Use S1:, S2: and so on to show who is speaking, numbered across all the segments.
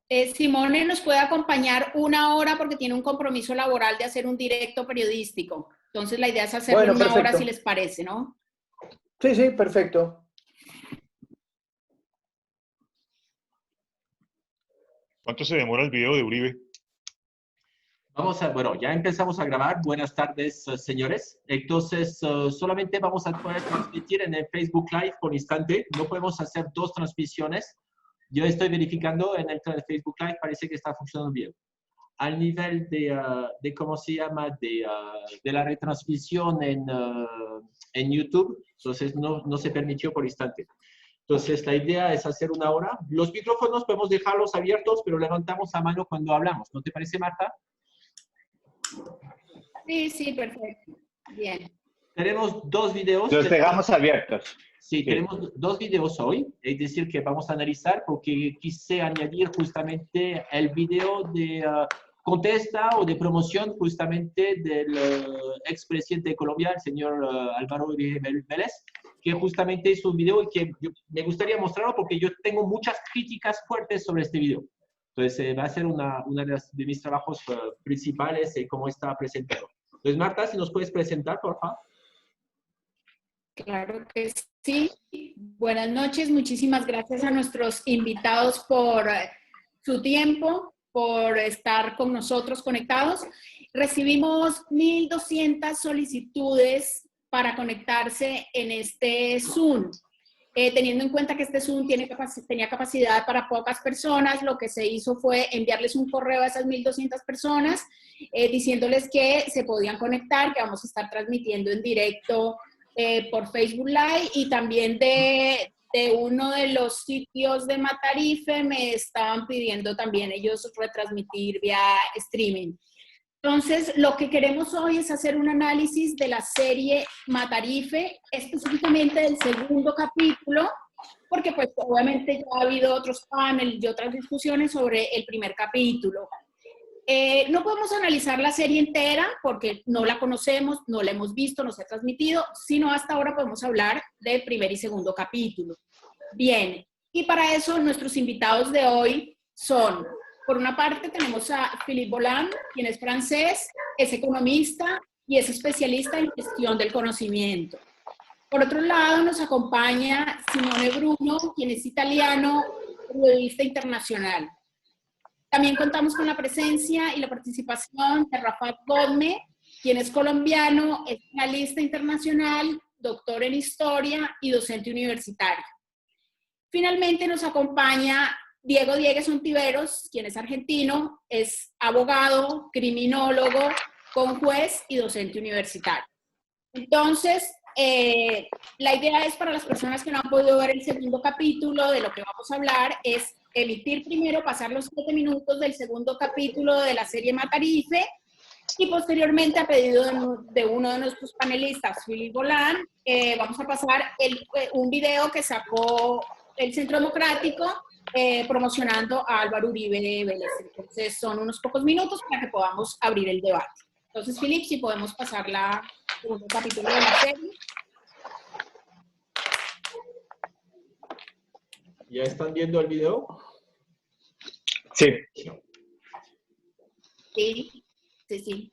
S1: Simone nos puede acompañar una hora porque tiene un compromiso laboral de hacer un directo periodístico. Entonces la idea es hacerlo en una hora si les parece, ¿no?
S2: Sí, sí, perfecto.
S3: ¿Cuánto se demora el video de Uribe?
S4: Bueno, ya empezamos a grabar. Buenas tardes, señores. Entonces, solamente vamos a poder transmitir en el Facebook Live por instante. No podemos hacer dos transmisiones. Yo estoy verificando en el Facebook Live, parece que está funcionando bien. Al nivel de ¿cómo se llama? De la retransmisión en YouTube, entonces no se permitió por instante. Entonces, la idea es hacer una hora. Los micrófonos podemos dejarlos abiertos, pero levantamos la mano cuando hablamos. ¿No te parece, Marta?
S1: Sí, sí, perfecto. Bien.
S4: Tenemos dos videos.
S5: Los dejamos abiertos.
S4: Sí, tenemos dos videos hoy, es decir, que vamos a analizar porque quise añadir justamente el video de contesta o de promoción justamente del expresidente de Colombia, el señor Álvaro Uribe Vélez, que justamente es un video que me gustaría mostrarlo porque yo tengo muchas críticas fuertes sobre este video. Entonces, va a ser una de mis trabajos principales, cómo está presentado. Entonces, Marta, si nos puedes presentar, por favor.
S1: Claro que sí. Buenas noches. Muchísimas gracias a nuestros invitados por su tiempo, por estar con nosotros conectados. Recibimos 1,200 solicitudes para conectarse en este Zoom. Teniendo en cuenta que este Zoom tenía capacidad para pocas personas, lo que se hizo fue enviarles un correo a esas 1,200 personas diciéndoles que se podían conectar, que vamos a estar transmitiendo en directo por Facebook Live, y también de uno de los sitios de Matarife me estaban pidiendo también ellos retransmitir vía streaming. Entonces, lo que queremos hoy es hacer un análisis de la serie Matarife, específicamente del segundo capítulo, porque pues obviamente ya ha habido otros paneles y otras discusiones sobre el primer capítulo. No podemos analizar la serie entera porque no la conocemos, no la hemos visto, no se ha transmitido, sino hasta ahora podemos hablar del primer y segundo capítulo. Bien, y para eso nuestros invitados de hoy son, por una parte tenemos a Philippe Boland, quien es francés, es economista y es especialista en gestión del conocimiento. Por otro lado nos acompaña Simone Bruno, quien es italiano, periodista internacional. También contamos con la presencia y la participación de Rafat Godme, quien es colombiano, es analista internacional, doctor en historia y docente universitario. Finalmente nos acompaña Diego Diegues Ontiveros, quien es argentino, es abogado, criminólogo, conjuez y docente universitario. Entonces, la idea es para las personas que no han podido ver el segundo capítulo de lo que vamos a hablar, es emitir primero, pasar los 7 minutos del segundo capítulo de la serie Matarife, y posteriormente, a pedido de uno de nuestros panelistas, Philippe Boland, vamos a pasar un video que sacó el Centro Democrático promocionando a Álvaro Uribe Vélez. Entonces, son unos pocos minutos para que podamos abrir el debate. Entonces, Philippe, si podemos pasar la segundo capítulo de la serie.
S4: ¿Ya están viendo el video?
S5: Sí.
S1: Sí, sí, sí.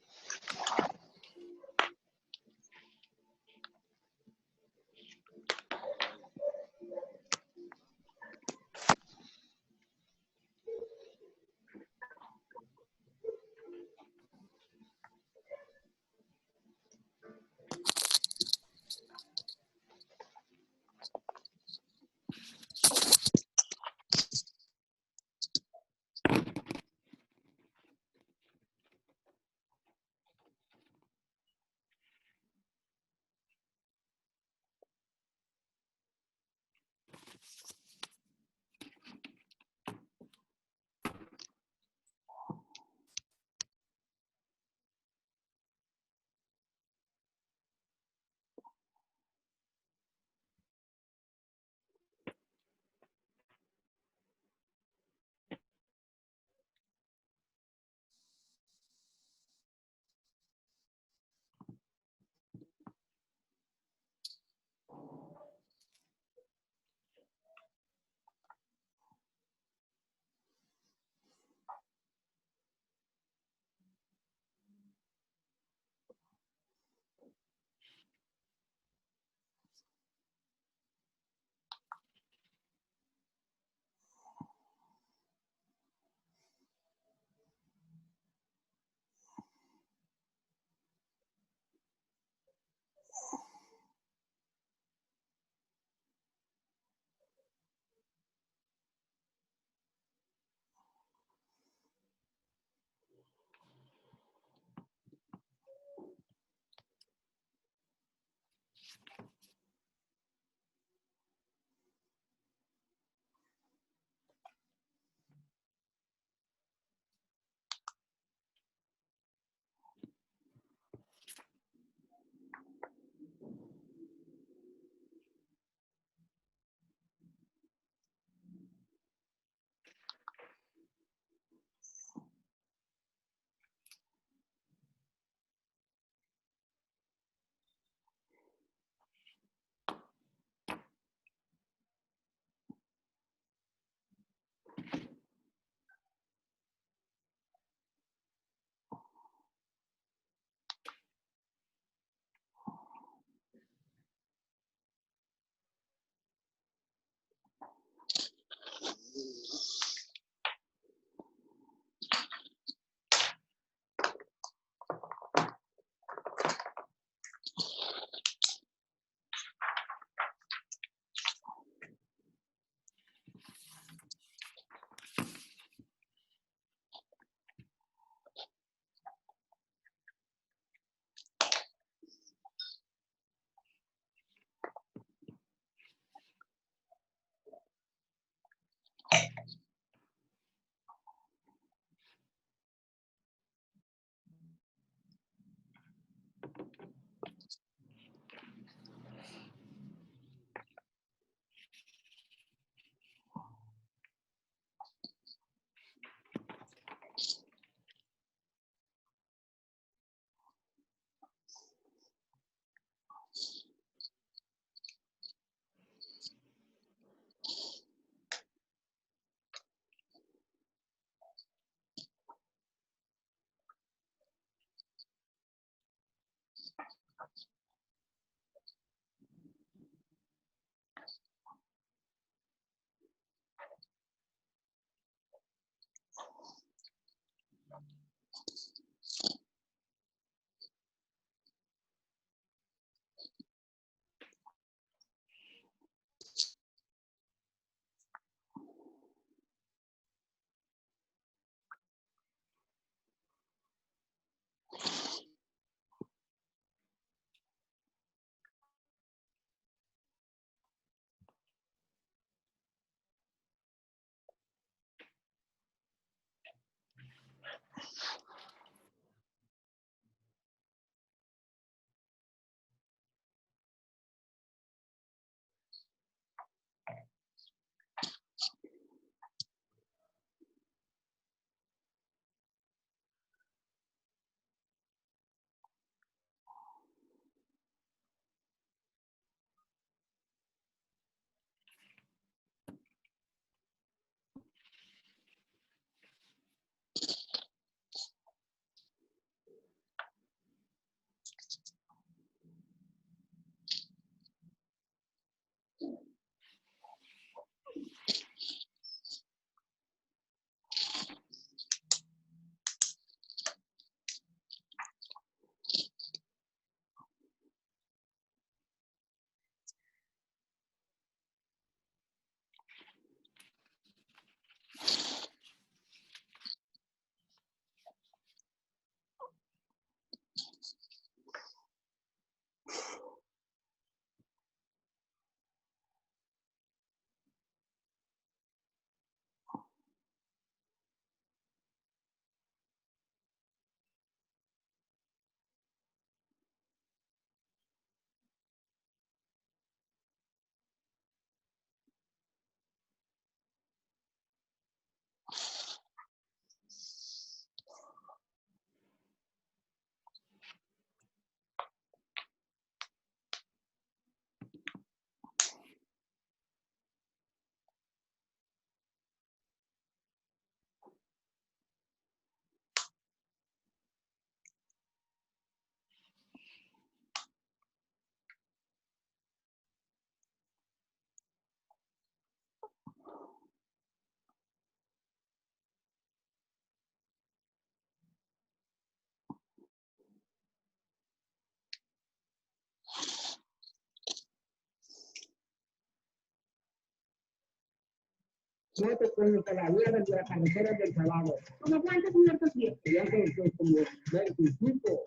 S6: muertos con los cadáveres de las carreteras del Salado. ¿Cómo cuántos muertos bien? Ya que como 25,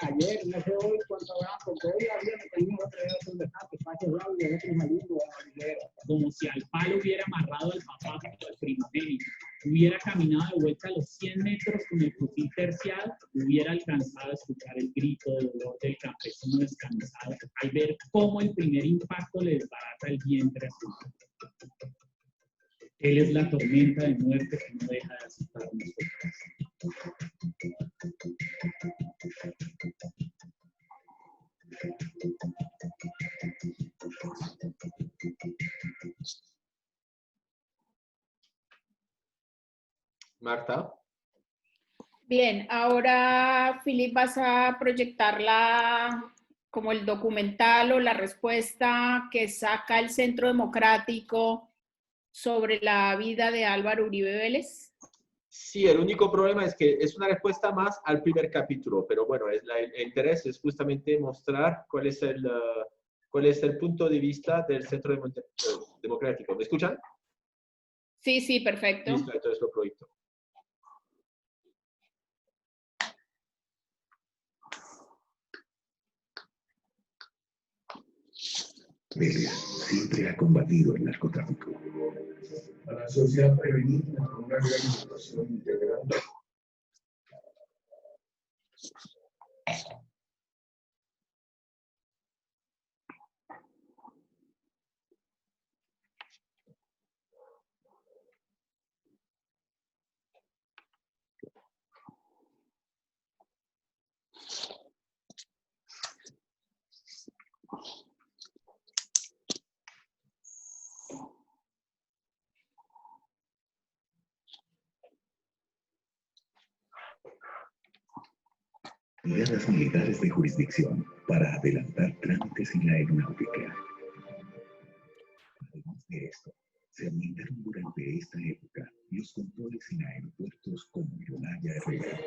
S6: ayer, no sé hoy cuánto habrá, porque hoy había tenido otro de desastre, Pacho Bravo y otro saliendo a Olivero.
S7: Como si al palo hubiera amarrado al papá junto al primogénito, hubiera caminado de vuelta a los 100 metros con el fusil terciado, hubiera alcanzado a escuchar el grito de dolor del campesino descansado al ver cómo el primer impacto le desbarata el vientre a su madre. Él es la tormenta de muerte que no deja de asustarnos.
S4: Marta.
S1: Bien, ahora, Philip, vas a proyectar como el documental o la respuesta que saca el Centro Democrático sobre la vida de Álvaro Uribe Vélez.
S4: Sí, el único problema es que es una respuesta más al primer capítulo, pero bueno, el interés es justamente mostrar cuál es el punto de vista del Centro Democrático. ¿Me escuchan?
S1: Sí, sí, perfecto.
S4: Listo, entonces lo proyecto.
S8: Vélez siempre ha combatido el narcotráfico. A la sociedad prevenida con una organización integral. Brigadas militares de jurisdicción para adelantar trámites en la aeronáutica. Además de esto, se aumentaron durante esta época los controles en aeropuertos como Ronaya Herrera.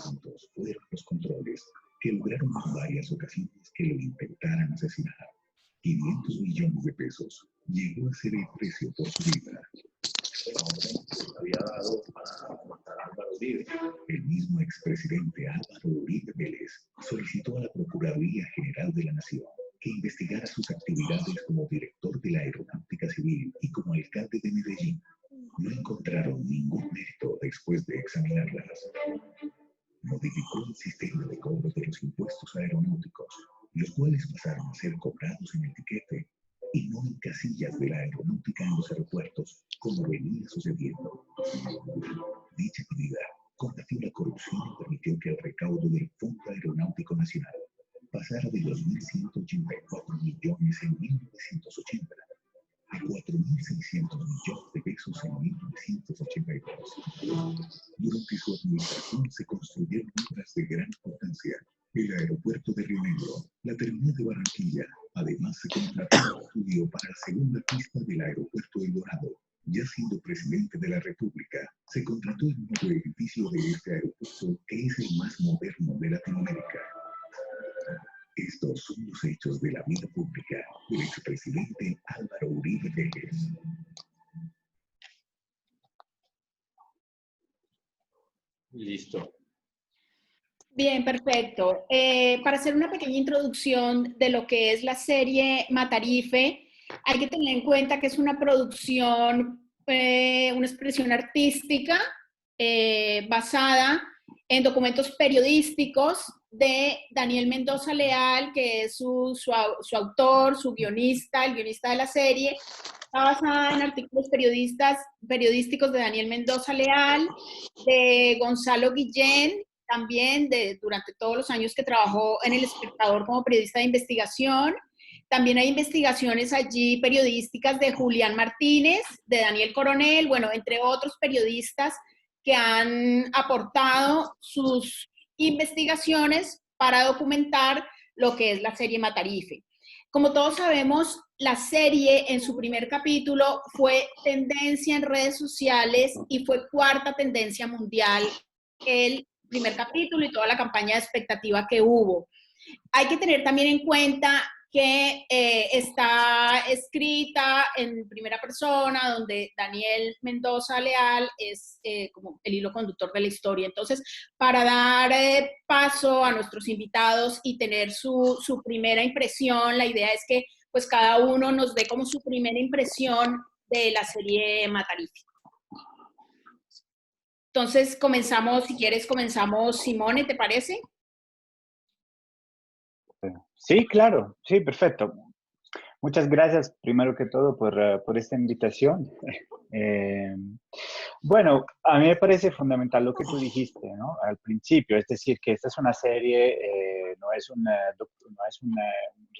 S8: Tantos fueron los controles que lograron en varias ocasiones que lo intentaran asesinar. 500 millones de pesos llegó a ser el precio por su vida. Había dado para matar a Álvaro Uribe. El mismo expresidente Álvaro Uribe Vélez solicitó a la Procuraduría General de la Nación que investigara sus actividades como director de la Aeronáutica Civil y como alcalde de Medellín. No encontraron ningún mérito después de examinarlas. Modificó el sistema de cobro de los impuestos aeronáuticos, los cuales pasaron a ser cobrados en el tiquete y no en casillas de la aeronáutica en los aeropuertos, como venía sucediendo. Dicha medida combatió la corrupción y permitió que el recaudo del Fondo Aeronáutico Nacional pasara de los 1.184 millones en 1980 a 4.600 millones de pesos en 1982. Durante su administración se construyeron obras de gran importancia. El aeropuerto de Río Negro, la terminal de Barranquilla. Además, se contrató un estudio para la segunda pista del aeropuerto El Dorado. Ya siendo presidente de la República, se contrató el nuevo edificio de este aeropuerto, que es el más moderno de Latinoamérica. Estos son los hechos de la vida pública del expresidente Álvaro Uribe Vélez.
S4: Listo.
S1: Bien, perfecto. Para hacer una pequeña introducción de lo que es la serie Matarife, hay que tener en cuenta que es una producción, una expresión artística basada en documentos periodísticos de Daniel Mendoza Leal, que es su autor, su guionista, el guionista de la serie. Está basada en artículos periodísticos de Daniel Mendoza Leal, de Gonzalo Guillén, también durante todos los años que trabajó en El Espectador como periodista de investigación. También hay investigaciones allí periodísticas de Julián Martínez, de Daniel Coronel, bueno, entre otros periodistas que han aportado sus investigaciones para documentar lo que es la serie Matarife. Como todos sabemos, la serie en su primer capítulo fue tendencia en redes sociales y fue cuarta tendencia mundial el primer capítulo y toda la campaña de expectativa que hubo. Hay que tener también en cuenta que está escrita en primera persona, donde Daniel Mendoza Leal es como el hilo conductor de la historia. Entonces, para dar paso a nuestros invitados y tener su primera impresión, la idea es que pues cada uno nos dé como su primera impresión de la serie Matarife. Entonces, comenzamos, si quieres, comenzamos, Simone, ¿te parece?
S5: Sí, claro, sí, perfecto. Muchas gracias, primero que todo, por esta invitación. Bueno, a mí me parece fundamental lo que tú dijiste, ¿no? Al principio, es decir, que esta es una serie, no es un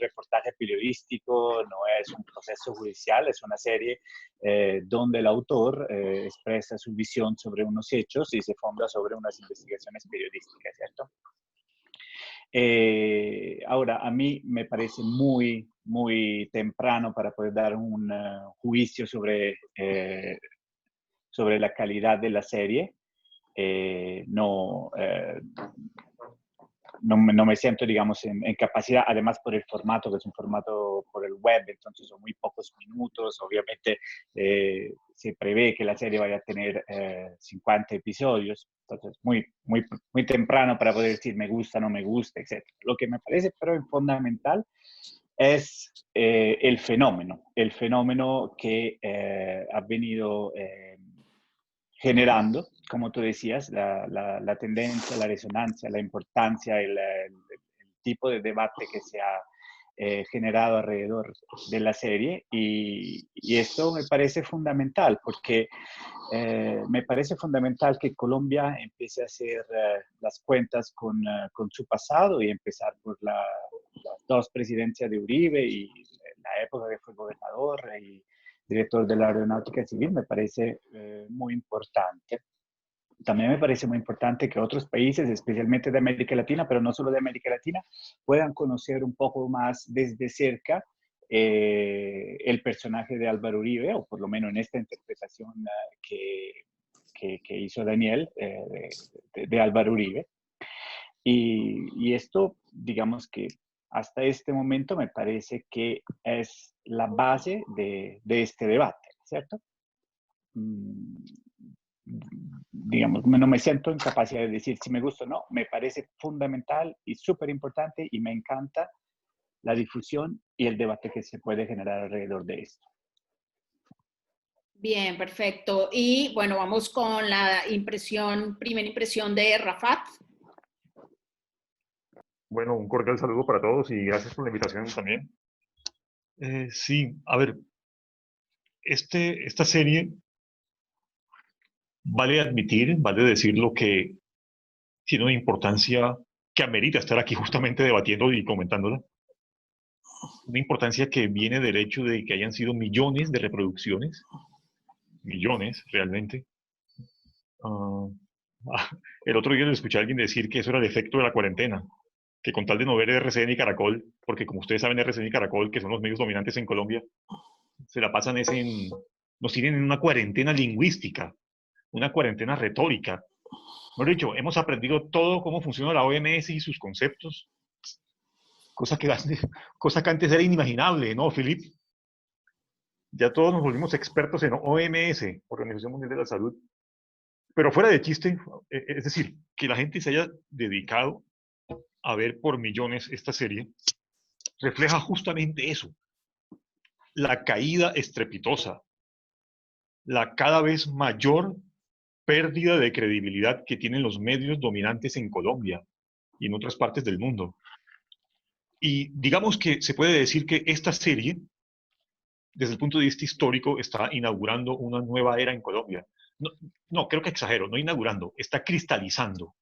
S5: reportaje periodístico, no es un proceso judicial, es una serie donde el autor expresa su visión sobre unos hechos y se funda sobre unas investigaciones periodísticas, ¿cierto? Ahora, a mí me parece muy, muy temprano para poder dar un juicio sobre la calidad de la serie. No me siento, digamos, en capacidad, además por el formato, que es un formato por el web, entonces son muy pocos minutos. Obviamente se prevé que la serie vaya a tener 50 episodios, entonces muy, muy, muy temprano para poder decir me gusta, no me gusta, etc. Lo que me parece pero fundamental es el fenómeno que ha venido generando, como tú decías, la tendencia, la resonancia, la importancia, el tipo de debate que se ha generado alrededor de la serie, y esto me parece fundamental porque me parece fundamental que Colombia empiece a hacer las cuentas con su pasado y empezar por las dos presidencias de Uribe y la época que fue gobernador y director de la Aeronáutica Civil. Me parece muy importante. También me parece muy importante que otros países, especialmente de América Latina, pero no solo de América Latina, puedan conocer un poco más desde cerca el personaje de Álvaro Uribe, o por lo menos en esta interpretación que que hizo Daniel de Álvaro Uribe. Y esto, digamos que hasta este momento me parece que es la base de este debate, ¿cierto? Digamos, no me siento en capacidad de decir si me gusta o no, me parece fundamental y súper importante y me encanta la difusión y el debate que se puede generar alrededor de esto.
S1: Bien, perfecto. Y bueno, vamos con la primera impresión de Rafat.
S3: Bueno, un cordial saludo para todos y gracias por la invitación también. Sí, a ver, esta serie vale admitir, vale decir lo que tiene una importancia que amerita estar aquí justamente debatiendo y comentándola. Una importancia que viene del hecho de que hayan sido millones de reproducciones, millones realmente. El otro día le escuché a alguien decir que eso era el efecto de la cuarentena, que con tal de no ver RCN y Caracol, porque como ustedes saben, RCN y Caracol, que son los medios dominantes en Colombia, se la pasan nos tienen en una cuarentena lingüística, una cuarentena retórica. Mejor dicho, hemos aprendido todo cómo funciona la OMS y sus conceptos, cosa que antes era inimaginable, ¿no, Philip? Ya todos nos volvimos expertos en OMS, Organización Mundial de la Salud. Pero fuera de chiste, es decir, que la gente se haya dedicado a ver por millones esta serie, refleja justamente eso. La caída estrepitosa, la cada vez mayor pérdida de credibilidad que tienen los medios dominantes en Colombia y en otras partes del mundo. Y digamos que se puede decir que esta serie, desde el punto de vista histórico, está inaugurando una nueva era en Colombia. No, creo que exagero, no inaugurando, está cristalizando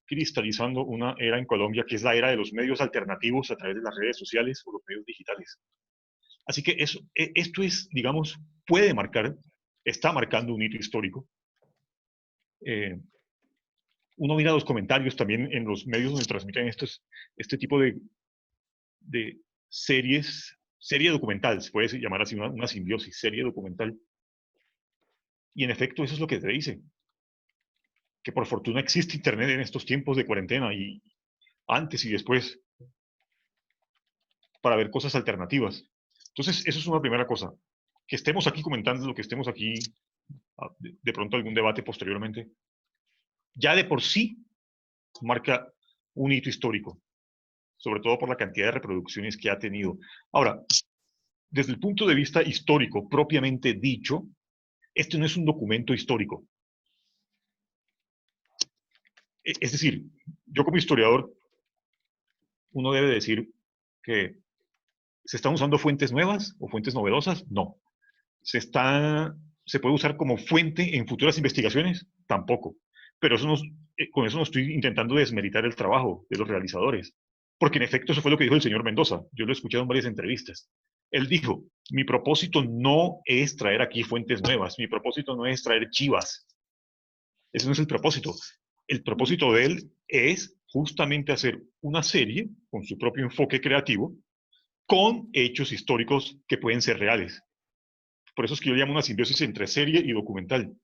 S3: una era en Colombia que es la era de los medios alternativos a través de las redes sociales o los medios digitales. Así que esto es, digamos, está marcando un hito histórico. Uno mira los comentarios también en los medios donde transmiten este tipo de serie documental, se puede llamar así una simbiosis, serie documental. Y en efecto, eso es lo que te dice. Que por fortuna existe Internet en estos tiempos de cuarentena y antes y después para ver cosas alternativas. Entonces, eso es una primera cosa. Que estemos aquí comentando lo que estemos aquí, de pronto algún debate posteriormente, ya de por sí marca un hito histórico, sobre todo por la cantidad de reproducciones que ha tenido. Ahora, desde el punto de vista histórico propiamente dicho, este no es un documento histórico. Es decir, yo como historiador, uno debe decir que ¿se están usando fuentes nuevas o fuentes novedosas? No. ¿Se puede usar como fuente en futuras investigaciones? Tampoco. Pero con eso no estoy intentando desmeritar el trabajo de los realizadores. Porque en efecto eso fue lo que dijo el señor Mendoza. Yo lo he escuchado en varias entrevistas. Él dijo, mi propósito no es traer aquí fuentes nuevas. Mi propósito no es traer chivas. Ese no es el propósito. El propósito de él es justamente hacer una serie con su propio enfoque creativo, con hechos históricos que pueden ser reales. Por eso es que yo llamo una simbiosis entre serie y documental,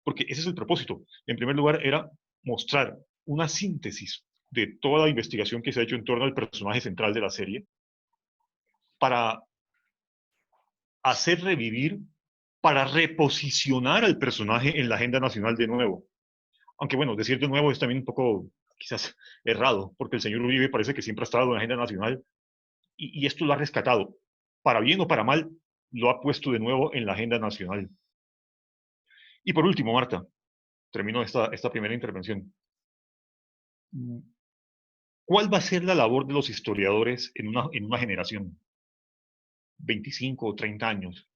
S3: porque ese es el propósito. En primer lugar, era mostrar una síntesis de toda la investigación que se ha hecho en torno al personaje central de la serie, para hacer revivir, para reposicionar al personaje en la agenda nacional de nuevo. Aunque bueno, decir de nuevo es también un poco quizás errado, porque el señor Uribe parece que siempre ha estado en la agenda nacional, y esto lo ha rescatado. Para bien o para mal, lo ha puesto de nuevo en la agenda nacional. Y por último, Marta, termino esta primera intervención. ¿Cuál va a ser la labor de los historiadores en una generación? 25 o 30 años,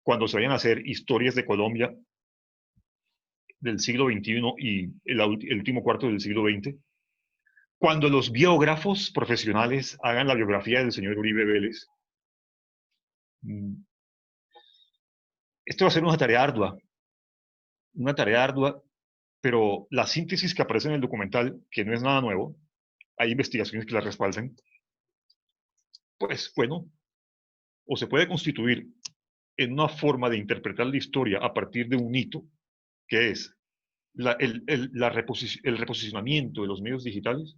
S3: cuando se vayan a hacer historias de Colombia del siglo XXI y el último cuarto del siglo XX, cuando los biógrafos profesionales hagan la biografía del señor Uribe Vélez. Esto va a ser una tarea ardua, pero la síntesis que aparece en el documental, que no es nada nuevo, hay investigaciones que la respaldan, pues bueno, o se puede constituir en una forma de interpretar la historia a partir de un hito, que es el reposicionamiento de los medios digitales,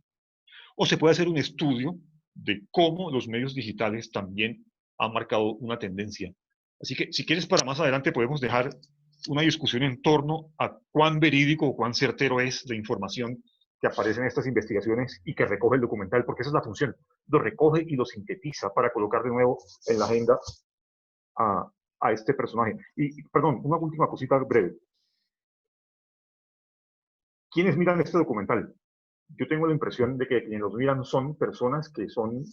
S3: o se puede hacer un estudio de cómo los medios digitales también han marcado una tendencia. Así que, si quieres, para más adelante podemos dejar una discusión en torno a cuán verídico o cuán certero es la información que aparece en estas investigaciones y que recoge el documental, porque esa es la función. Lo recoge y lo sintetiza para colocar de nuevo en la agenda a este personaje. Y, perdón, una última cosita breve. ¿Quiénes miran este documental? Yo tengo la impresión de que quienes los miran son personas que son,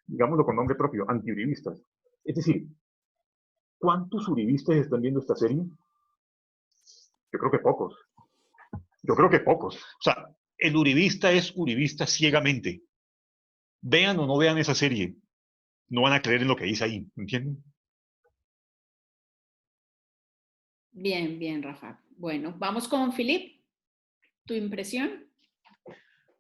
S3: digámoslo con nombre propio, antiuribistas. Es decir, ¿cuántos uribistas están viendo esta serie? Yo creo que pocos. Yo creo que pocos. O sea, el uribista es uribista ciegamente. Vean o no vean esa serie, no van a creer en lo que dice ahí, ¿entienden?
S1: Bien, bien, Rafa. Bueno, vamos con Philip. ¿Tu impresión?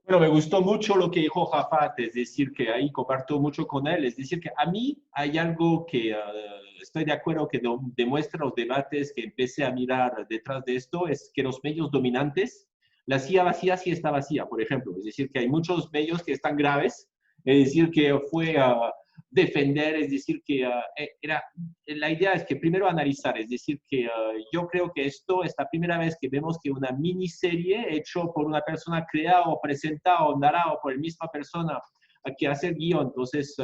S4: Bueno, me gustó mucho lo que dijo Jafat, es decir, que ahí comparto mucho con él, es decir, que a mí hay algo que estoy de acuerdo que demuestra los debates que empecé a mirar detrás de esto, es que los medios dominantes, la silla vacía sí está vacía, por ejemplo, es decir, que hay muchos medios que están graves, es decir, que fue defender, es decir, que la idea es que primero analizar, es decir, que yo creo que esto es la primera vez que vemos que una miniserie hecho por una persona creada o presentada o narrada por la misma persona que hace el guión, entonces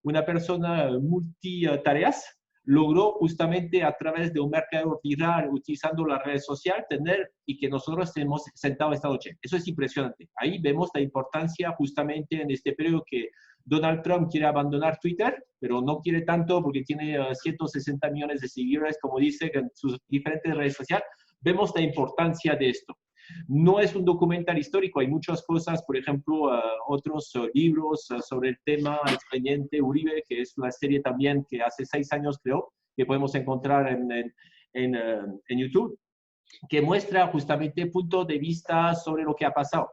S4: una persona multitareas logró justamente a través de un mercado viral, utilizando las redes sociales, tener y que nosotros estemos sentados esta noche. Eso es impresionante. Ahí vemos la importancia justamente en este periodo que Donald Trump quiere abandonar Twitter, pero no quiere tanto porque tiene 160 millones de seguidores, como dice, en sus diferentes redes sociales. Vemos la importancia de esto. No es un documental histórico, hay muchas cosas, por ejemplo, otros libros sobre el tema Expediente Uribe, que es una serie también que hace 6 años creo, que podemos encontrar en YouTube, que muestra justamente puntos de vista sobre lo que ha pasado.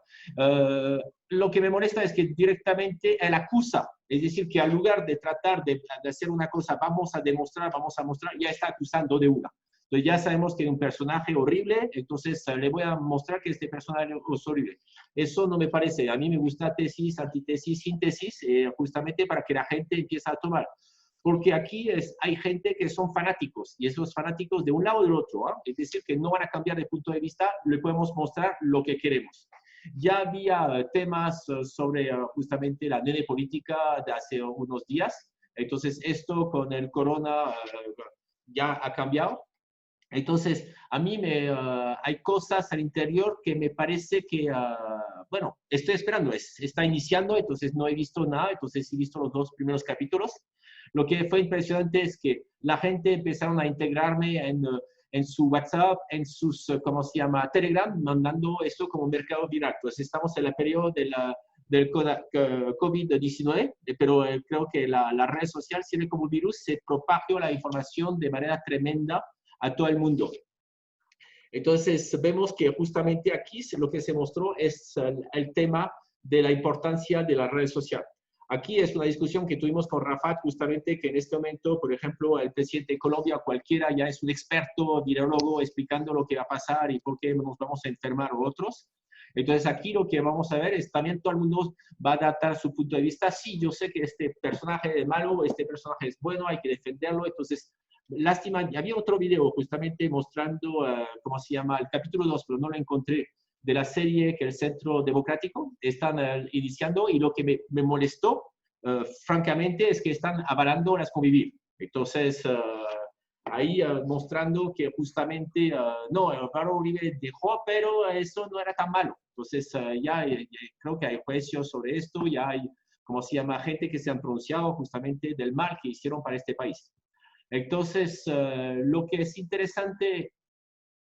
S4: Lo que me molesta es que directamente él acusa, es decir, que al lugar de tratar de hacer una cosa, vamos a demostrar, vamos a mostrar, ya está acusando de una. Entonces ya sabemos que es un personaje horrible, entonces le voy a mostrar que este personaje es horrible. Eso no me parece. A mí me gusta tesis, antitesis, síntesis, justamente para que la gente empiece a tomar. Porque aquí hay gente que son fanáticos, y esos fanáticos de un lado o del otro, ¿eh? Es decir, que no van a cambiar de punto de vista, le podemos mostrar lo que queremos. Ya había temas sobre justamente la nene política de hace unos días, entonces esto con el corona ya ha cambiado. Entonces, a mí hay cosas al interior que me parece que, bueno, estoy esperando, está iniciando, entonces no he visto nada, entonces he visto los 2 primeros capítulos. Lo que fue impresionante es que la gente empezaron a integrarme en su WhatsApp, en sus, ¿cómo se llama?, Telegram, mandando esto como mercado viral. Entonces, estamos en el periodo del COVID-19, pero creo que la red social, siempre como un virus, se propagó la información de manera tremenda a todo el mundo. Entonces, vemos que justamente aquí lo que se mostró es el tema de la importancia de las redes sociales. Aquí es una discusión que tuvimos con Rafat, justamente que en este momento, por ejemplo, el presidente de Colombia, cualquiera ya es un experto virólogo explicando lo que va a pasar y por qué nos vamos a enfermar o otros. Entonces, aquí lo que vamos a ver es también todo el mundo va a adaptar su punto de vista. Sí, yo sé que este personaje es malo, este personaje es bueno, hay que defenderlo. Entonces, lástima, había otro video justamente mostrando, ¿cómo se llama? El capítulo 2, pero no lo encontré, de la serie que el Centro Democrático están iniciando, y lo que me molestó, francamente, es que están avalando las convivir. Entonces, ahí mostrando que justamente, no, Álvaro Uribe dejó, pero eso no era tan malo. Entonces, ya creo que hay juicios sobre esto, ya hay, ¿cómo se llama?, gente que se han pronunciado justamente del mal que hicieron para este país. Entonces, lo que es interesante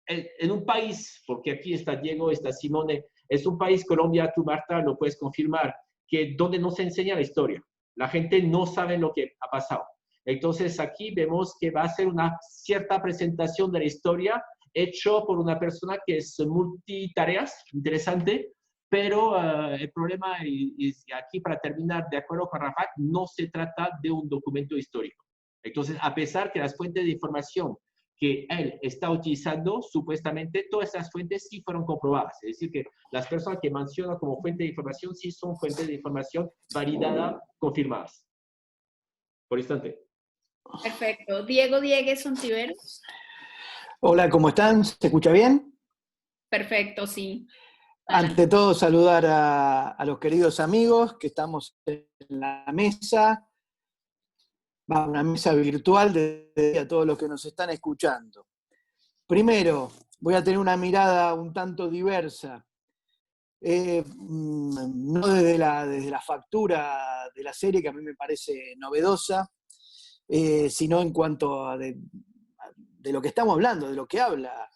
S4: en un país, porque aquí está Diego, está Simone, es un país, Colombia, tú Marta lo puedes confirmar, que donde no se enseña la historia. La gente no sabe lo que ha pasado. Entonces aquí vemos que va a ser una cierta presentación de la historia hecho por una persona que es multitareas, interesante, pero el problema, y aquí para terminar, de acuerdo con Rafa, no se trata de un documento histórico. Entonces, a pesar que las fuentes de información que él está utilizando, supuestamente todas esas fuentes sí fueron comprobadas. Es decir, que las personas que mencionan como fuente de información sí son fuentes de información validada, confirmadas. Por instante.
S1: Perfecto. Diego Diegues Ontiveros.
S2: Hola, ¿cómo están? ¿Se escucha bien?
S1: Perfecto, sí.
S2: Ante todo, saludar a los queridos amigos que estamos en la mesa, una mesa virtual de a todos los que nos están escuchando. Primero, voy a tener una mirada un tanto diversa, no desde la factura de la serie, que a mí me parece novedosa, sino en cuanto a de lo que estamos hablando, de lo que habla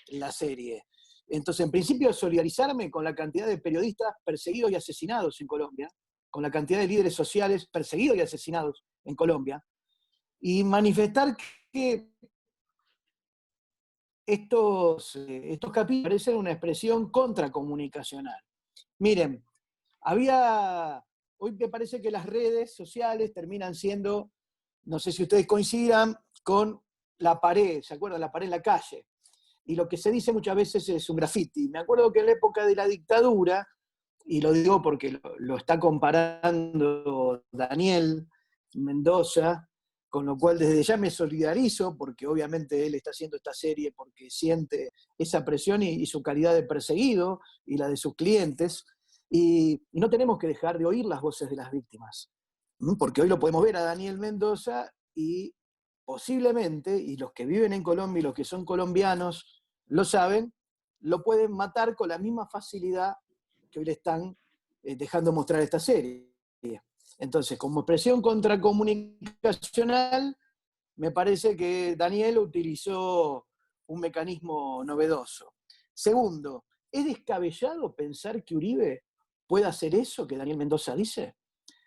S2: la serie. Entonces, en principio, solidarizarme con la cantidad de periodistas perseguidos y asesinados en Colombia, con la cantidad de líderes sociales perseguidos y asesinados en Colombia, y manifestar que estos capítulos parecen una expresión contracomunicacional. Miren, hoy me parece que las redes sociales terminan siendo, no sé si ustedes coincidan, con la pared, ¿se acuerdan? La pared en la calle. Y lo que se dice muchas veces es un graffiti. Me acuerdo que en la época de la dictadura, y lo digo porque lo está comparando Daniel Mendoza, con lo cual desde ya me solidarizo, porque obviamente él está haciendo esta serie porque siente esa presión y su calidad de perseguido y la de sus clientes, y no tenemos que dejar de oír las voces de las víctimas, porque hoy lo podemos ver a Daniel Mendoza y posiblemente, y los que viven en Colombia y los que son colombianos lo saben, lo pueden matar con la misma facilidad que hoy le están dejando mostrar esta serie. Entonces, como expresión contracomunicacional, me parece que Daniel utilizó un mecanismo novedoso. Segundo, ¿es descabellado pensar que Uribe pueda hacer eso que Daniel Mendoza dice?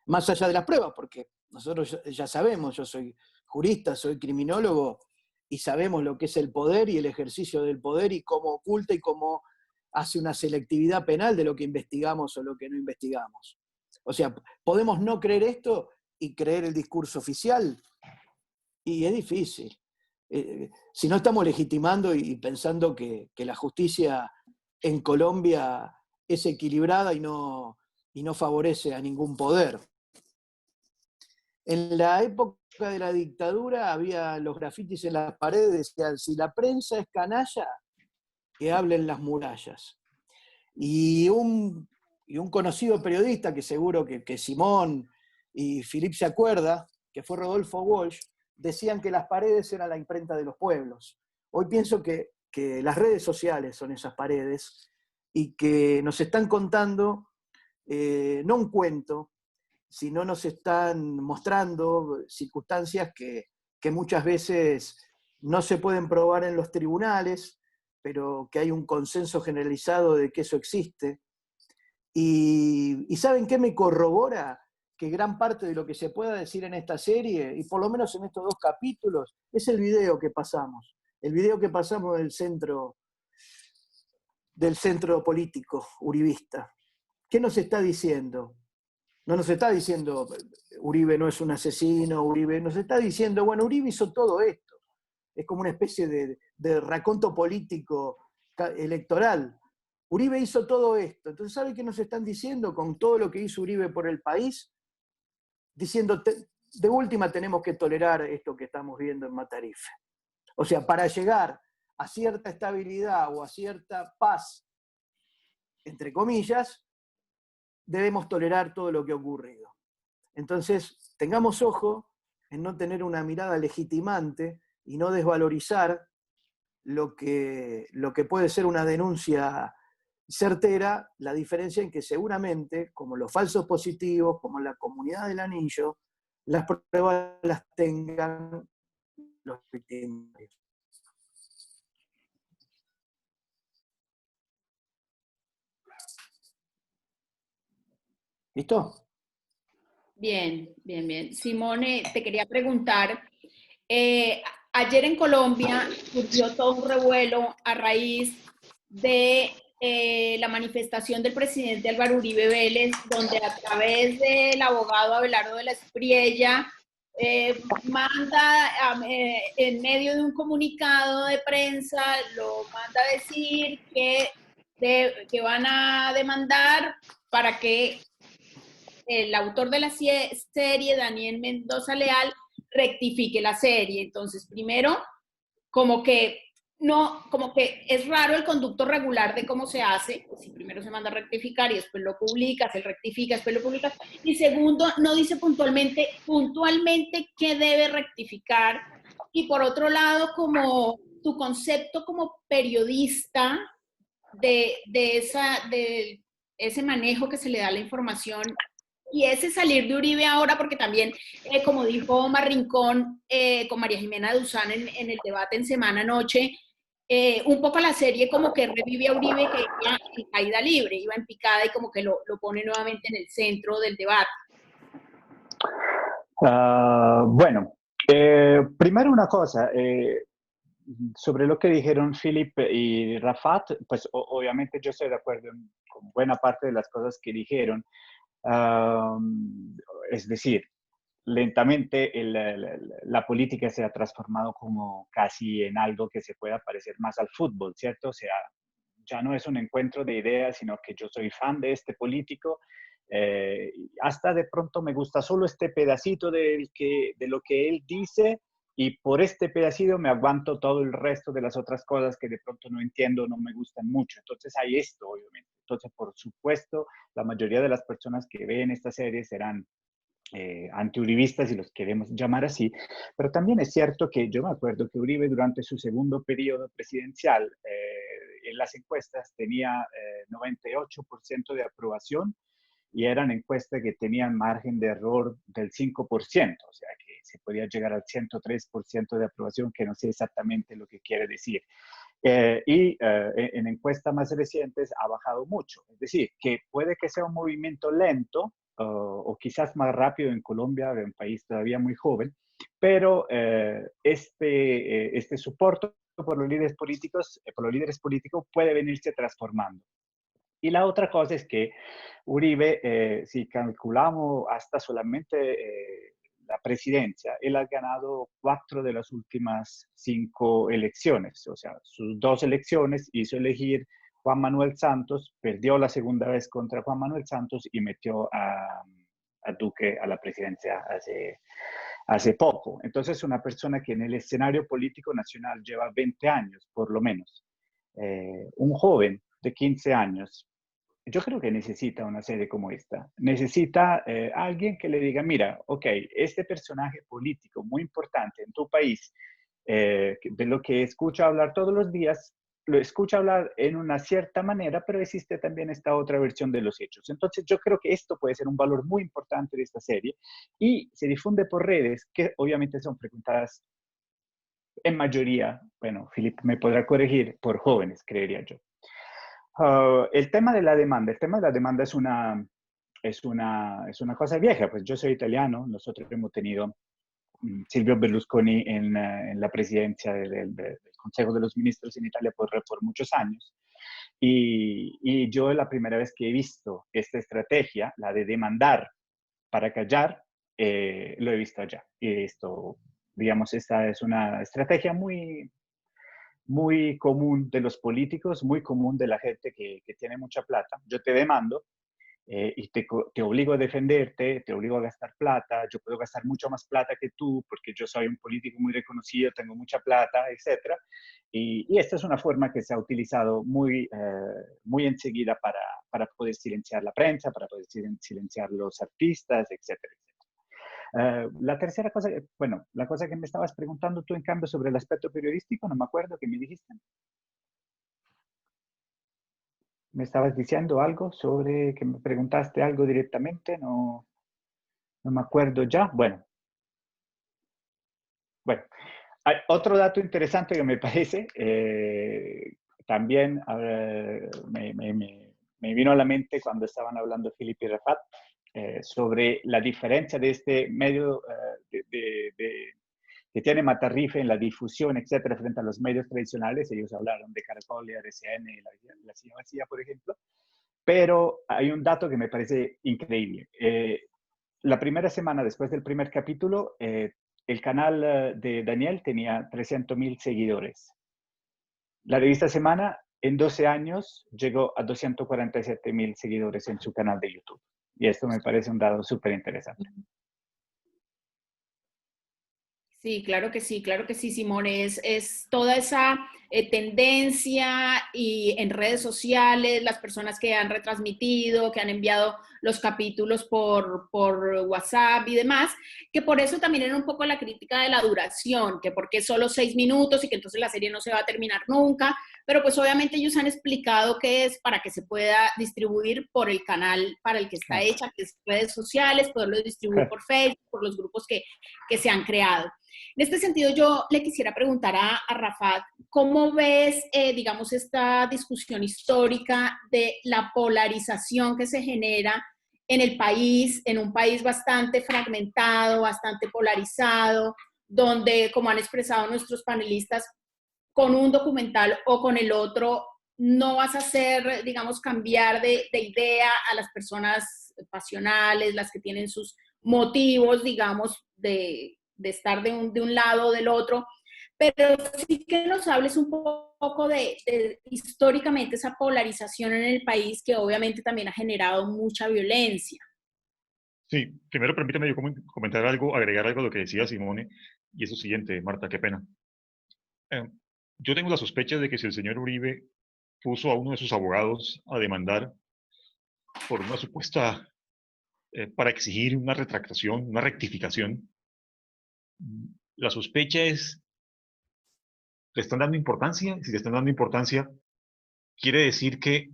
S2: Más allá de las pruebas, porque nosotros ya sabemos, yo soy jurista, soy criminólogo, y sabemos lo que es el poder y el ejercicio del poder y cómo oculta y cómo hace una selectividad penal de lo que investigamos o lo que no investigamos. O sea, podemos no creer esto y creer el discurso oficial, y es difícil. Si no estamos legitimando y pensando que la justicia en Colombia es equilibrada y no favorece a ningún poder. En la época de la dictadura había los grafitis en las paredes, decían, si la prensa es canalla, que hablen las murallas. Y un conocido periodista, que seguro que Simón y Philip se acuerda, que fue Rodolfo Walsh, decían que las paredes eran la imprenta de los pueblos. Hoy pienso que las redes sociales son esas paredes y que nos están contando no un cuento, sino nos están mostrando circunstancias que muchas veces no se pueden probar en los tribunales, pero que hay un consenso generalizado de que eso existe. Y ¿saben qué me corrobora? Que gran parte de lo que se pueda decir en esta serie, y por lo menos en estos 2 capítulos, es el video que pasamos. El video que pasamos del centro político uribista. ¿Qué nos está diciendo? No nos está diciendo Uribe no es un asesino, Uribe nos está diciendo, bueno, Uribe hizo todo esto. Es como una especie de raconto político electoral. Uribe hizo todo esto. Entonces, ¿sabe qué nos están diciendo con todo lo que hizo Uribe por el país? Diciendo, de última tenemos que tolerar esto que estamos viendo en Matarife. O sea, para llegar a cierta estabilidad o a cierta paz, entre comillas, debemos tolerar todo lo que ha ocurrido. Entonces, tengamos ojo en no tener una mirada legitimante y no desvalorizar lo que puede ser una denuncia certera, la diferencia en que seguramente, como los falsos positivos, como la comunidad del anillo, las pruebas las tengan los victimarios. ¿Listo?
S1: Bien, bien, bien. Simone, te quería preguntar, ayer en Colombia surgió todo un revuelo a raíz de la manifestación del presidente Álvaro Uribe Vélez, donde a través del abogado Abelardo de la Espriella en medio de un comunicado de prensa, lo manda a decir que van a demandar para que el autor de la serie, Daniel Mendoza Leal, rectifique la serie. Entonces, primero, como que es raro el conducto regular de cómo se hace, si primero se manda a rectificar y después lo publicas, él rectifica, después lo publicas, y segundo, no dice puntualmente qué debe rectificar, y por otro lado, como tu concepto como periodista de ese manejo que se le da a la información y ese salir de Uribe ahora, porque también, como dijo Omar Rincón con María Jimena Duzán en el debate en Semana Noche, un poco la serie como que revive a Uribe que iba en caída libre, iba en picada y como que lo pone nuevamente en el centro del debate.
S5: Bueno, primero una cosa, sobre lo que dijeron Philip y Rafat, pues obviamente yo estoy de acuerdo con buena parte de las cosas que dijeron. Es decir, lentamente la política se ha transformado como casi en algo que se pueda parecer más al fútbol, ¿cierto? O sea, ya no es un encuentro de ideas, sino que yo soy fan de este político. Hasta de pronto me gusta solo este pedacito de lo que él dice y por este pedacito me aguanto todo el resto de las otras cosas que de pronto no entiendo, no me gustan mucho. Entonces hay esto, obviamente. Entonces, por supuesto, la mayoría de las personas que ven esta serie serán antiuribistas, si los queremos llamar así, pero también es cierto que yo me acuerdo que Uribe durante su segundo periodo presidencial en las encuestas tenía 98% de aprobación y eran encuestas que tenían margen de error del 5%, o sea que se podía llegar al 103% de aprobación, que no sé exactamente lo que quiere decir. En encuestas más recientes ha bajado mucho, es decir, que puede que sea un movimiento lento, o quizás más rápido en Colombia, un país todavía muy joven, pero este soporte por los líderes políticos puede venirse transformando. Y la otra cosa es que Uribe, si calculamos hasta solamente la presidencia, él ha ganado 4 de las últimas 5 elecciones, o sea, sus 2 elecciones hizo elegir Juan Manuel Santos, perdió la segunda vez contra Juan Manuel Santos y metió a Duque a la presidencia hace poco. Entonces, una persona que en el escenario político nacional lleva 20 años, por lo menos. Un joven de 15 años, yo creo que necesita una serie como esta. Necesita alguien que le diga, mira, ok, este personaje político muy importante en tu país, de lo que escucha hablar todos los días, lo escucha hablar en una cierta manera, pero existe también esta otra versión de los hechos. Entonces yo creo que esto puede ser un valor muy importante de esta serie y se difunde por redes que obviamente son frecuentadas en mayoría, bueno, Philip me podrá corregir, por jóvenes, creería yo. El tema de la demanda es una cosa vieja, pues yo soy italiano, nosotros hemos tenido Silvio Berlusconi en la presidencia del Consejo de los Ministros en Italia por muchos años. Y yo la primera vez que he visto esta estrategia, la de demandar para callar, lo he visto allá. Y esto, digamos, esta es una estrategia muy, muy común de los políticos, muy común de la gente que tiene mucha plata. Yo te demando y te obligo a defenderte, te obligo a gastar plata, yo puedo gastar mucho más plata que tú porque yo soy un político muy reconocido, tengo mucha plata, etc. Y esta es una forma que se ha utilizado muy enseguida para poder silenciar la prensa, para poder silenciar los artistas, etcétera. La tercera cosa, bueno, la cosa que me estabas preguntando tú en cambio sobre el aspecto periodístico, no me acuerdo qué me dijiste. Me estabas diciendo algo sobre que me preguntaste algo directamente, no me acuerdo ya. Bueno, hay otro dato interesante que me parece, también me vino a la mente cuando estaban hablando Philip y Rafat, sobre la diferencia de este medio que tiene Matarrife en la difusión, etcétera, frente a los medios tradicionales. Ellos hablaron de Caracol, de RCN, la Silla Vacía, por ejemplo. Pero hay un dato que me parece increíble. la primera semana después del primer capítulo, el canal de Daniel tenía 300.000 seguidores. La revista Semana, en 12 años, llegó a 247.000 seguidores en su canal de YouTube. Y esto me parece un dato súper interesante.
S1: Sí, claro que sí, Simón. Es toda esa tendencia y en redes sociales, las personas que han retransmitido, que han enviado los capítulos por WhatsApp y demás, que por eso también era un poco la crítica de la duración, que porque solo 6 minutos y que entonces la serie no se va a terminar nunca, pero pues obviamente ellos han explicado que es para que se pueda distribuir por el canal para el que está hecha, que es redes sociales, poderlo distribuir por Facebook, por los grupos que se han creado. En este sentido, yo le quisiera preguntar a Rafat, ¿cómo ves, digamos, esta discusión histórica de la polarización que se genera en el país, en un país bastante fragmentado, bastante polarizado, donde, como han expresado nuestros panelistas, con un documental o con el otro, no vas a hacer, digamos, cambiar de idea a las personas pasionales, las que tienen sus motivos, digamos, de estar de un lado o del otro, pero sí que nos hables un poco de históricamente esa polarización en el país que obviamente también ha generado mucha violencia.
S3: Sí, primero permítame yo comentar algo, agregar algo a lo que decía Simone, y es lo siguiente, Marta, qué pena. Yo tengo la sospecha de que si el señor Uribe puso a uno de sus abogados a demandar por una supuesta, para exigir una retractación, una rectificación, la sospecha es, ¿le están dando importancia? Si le están dando importancia, quiere decir que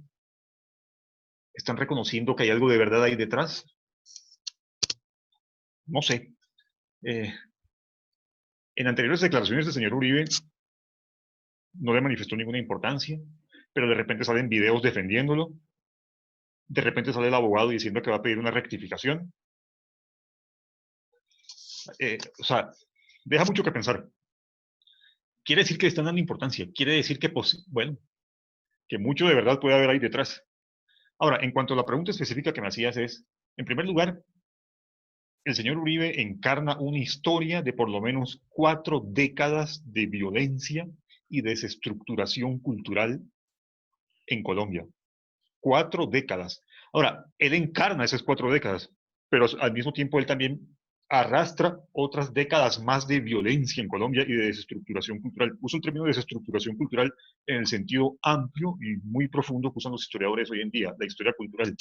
S3: están reconociendo que hay algo de verdad ahí detrás. No sé. En anteriores declaraciones del señor Uribe no le manifestó ninguna importancia, pero de repente salen videos defendiéndolo, de repente sale el abogado diciendo que va a pedir una rectificación. O sea, deja mucho que pensar. Quiere decir que le están dando importancia, quiere decir que, bueno, que mucho de verdad puede haber ahí detrás. Ahora, en cuanto a la pregunta específica que me hacías es, en primer lugar, el señor Uribe encarna una historia de por lo menos 4 décadas de violencia y desestructuración cultural en Colombia. 4 décadas. Ahora, él encarna esas 4 décadas, pero al mismo tiempo él también arrastra otras décadas más de violencia en Colombia y de desestructuración cultural. Uso el término desestructuración cultural en el sentido amplio y muy profundo que usan los historiadores hoy en día, la historia cultural.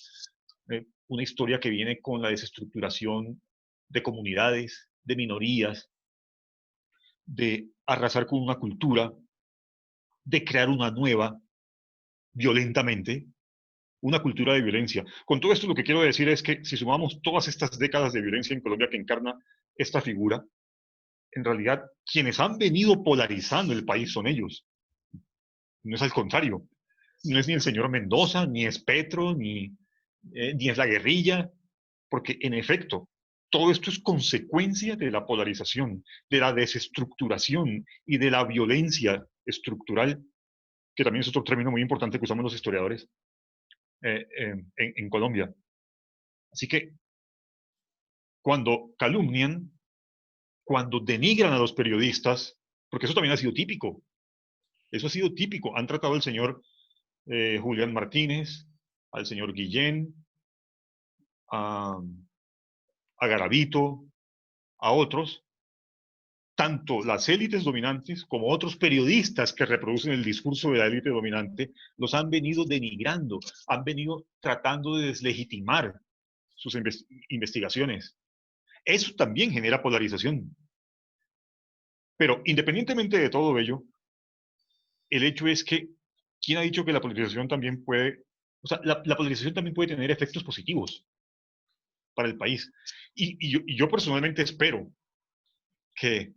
S3: Una historia que viene con la desestructuración de comunidades, de minorías, de arrasar con una cultura, de crear una nueva violentamente, una cultura de violencia. Con todo esto lo que quiero decir es que si sumamos todas estas décadas de violencia en Colombia que encarna esta figura, en realidad quienes han venido polarizando el país son ellos. No es al contrario. No es ni el señor Mendoza, ni es Petro, ni es la guerrilla, porque en efecto, todo esto es consecuencia de la polarización, de la desestructuración y de la violencia estructural, que también es otro término muy importante que usamos los historiadores en Colombia. Así que cuando calumnian, cuando denigran a los periodistas, porque eso también ha sido típico, eso ha sido típico, han tratado al señor Julián Martínez, al señor Guillén, a Garavito, a otros, tanto las élites dominantes como otros periodistas que reproducen el discurso de la élite dominante, los han venido denigrando, han venido tratando de deslegitimar sus investigaciones. Eso también genera polarización. Pero independientemente de todo ello, el hecho es que, ¿quién ha dicho que la polarización también puede, o sea, la polarización también puede tener efectos positivos para el país? Y yo personalmente espero que